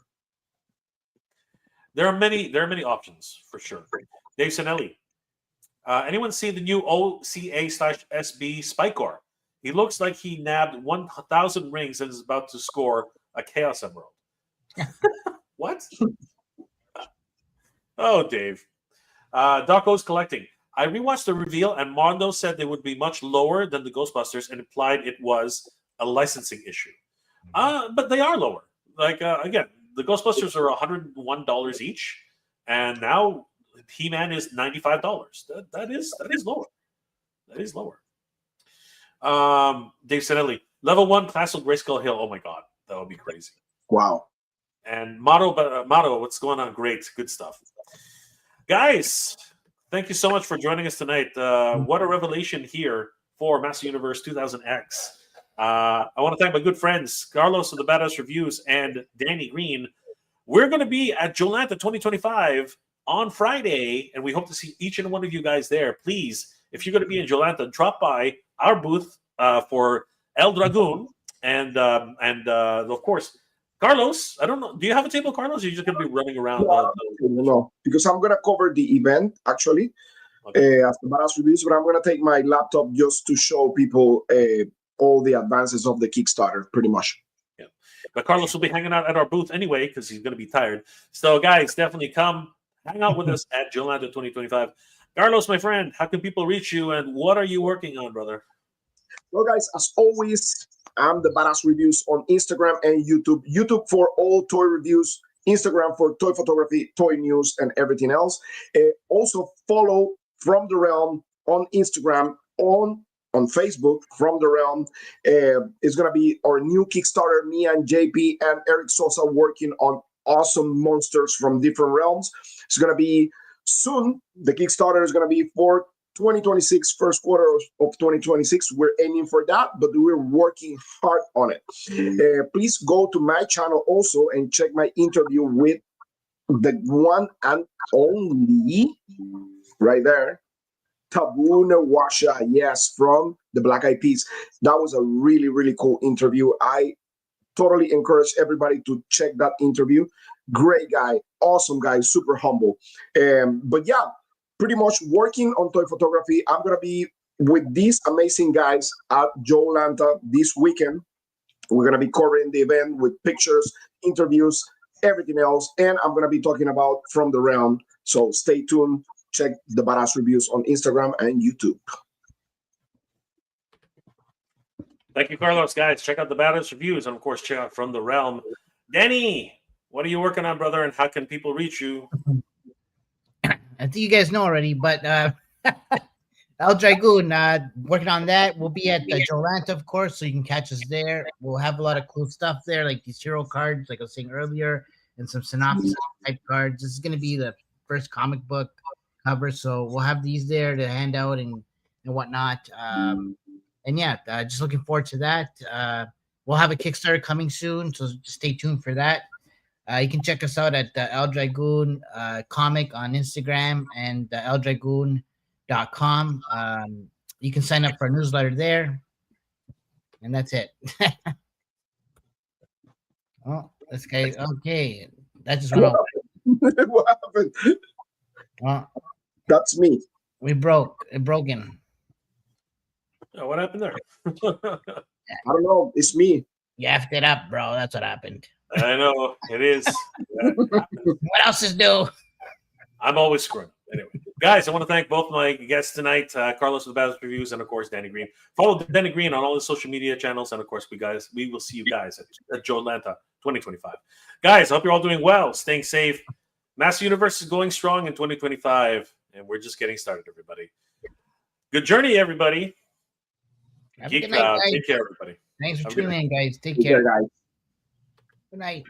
there are many options for sure. Dave Sinelli. Anyone see the new OCA/SB Spikor? He looks like he nabbed 1,000 rings and is about to score a Chaos Emerald. What? Oh, Dave. Doco's collecting. I rewatched the reveal, and Mondo said they would be much lower than the Ghostbusters and implied it was a licensing issue. But they are lower. Like, again, the Ghostbusters are $101 each, and now He-Man is $95. That is lower. That is lower. Dave Sinelli, level 1 Castle Grayskull Hill. Oh my God, that would be crazy. Wow. And Motto, what's going on? Great, good stuff, guys. Thank you so much for joining us tonight. What a revelation here for Master Universe 2000X. I want to thank my good friends Carlos of the Badass Reviews and Danny Green. We're going to be at JoeLanta 2025 on Friday, and we hope to see each and one of you guys there. Please, if you're going to be in JoeLanta, drop by our booth for El Dragoon, and of course, Carlos. I don't know. Do you have a table, Carlos? Or are you just going to be running around? No, because I'm gonna cover the event actually as the Badass Reviews, but I'm gonna take my laptop just to show people all the advances of the Kickstarter, pretty much. Yeah, but Carlos will be hanging out at our booth anyway because he's going to be tired. So, guys, definitely come hang out with us at JoeLanta 2025. Carlos, my friend, how can people reach you, and what are you working on, brother? Well, guys, as always, I'm the Badass Reviews on Instagram and YouTube. YouTube for all toy reviews, Instagram for toy photography, toy news, and everything else. Also, follow From the Realm on Instagram, on Facebook, From the Realm. It's going to be our new Kickstarter. Me and JP and Eric Sosa working on awesome monsters from different realms. It's going to be soon. The Kickstarter is going to be for 2026, first quarter of 2026. We're aiming for that, but we're working hard on it. Please go to my channel also and check my interview with the one and only, right there, Tabu Nawasha, yes, from the Black Eyed Peas. That was a really, really cool interview. I totally encourage everybody to check that interview. Great guy, awesome guy, super humble. But yeah, pretty much working on toy photography. I'm going to be with these amazing guys at JoeLanta this weekend. We're going to be covering the event with pictures, interviews, everything else. And I'm going to be talking about From the Realm. So stay tuned. Check the Badass Reviews on Instagram and YouTube. Thank you, Carlos. Guys, check out the Badass Reviews. And, of course, check out From the Realm. Danny, what are you working on, brother? And how can people reach you? I think you guys know already, but El Dragoon, working on that. We'll be at the JoeLanta, of course, so you can catch us there. We'll have a lot of cool stuff there, like these hero cards, like I was saying earlier, and some synopsis type cards. This is going to be the first comic book cover, so we'll have these there to hand out and whatnot. And yeah, just looking forward to that. We'll have a Kickstarter coming soon, so stay tuned for that. You can check us out at the El Dragoon comic on Instagram and eldragoon.com. You can sign up for a newsletter there, and that's it. Oh, this guy. Okay, that just went off. What happened? Well, That's me. it broken. Oh, what happened there? I don't know. It's me. You effed it up, bro. That's what happened. I know it is. Yeah. What else is new? I'm always screwing. Anyway, guys, I want to thank both my guests tonight, Carlos with Badass Reviews, and of course Danny Green. Follow Danny Green on all the social media channels, and of course we will see you guys at JoeLanta 2025. Guys, I hope you're all doing well, staying safe. Master Universe is going strong in 2025, and we're just getting started, everybody. Good journey, everybody. Have a good night, guys. Take care, everybody. Thanks for Have a good tuning in, guys. Take Take care. care, guys. Good night.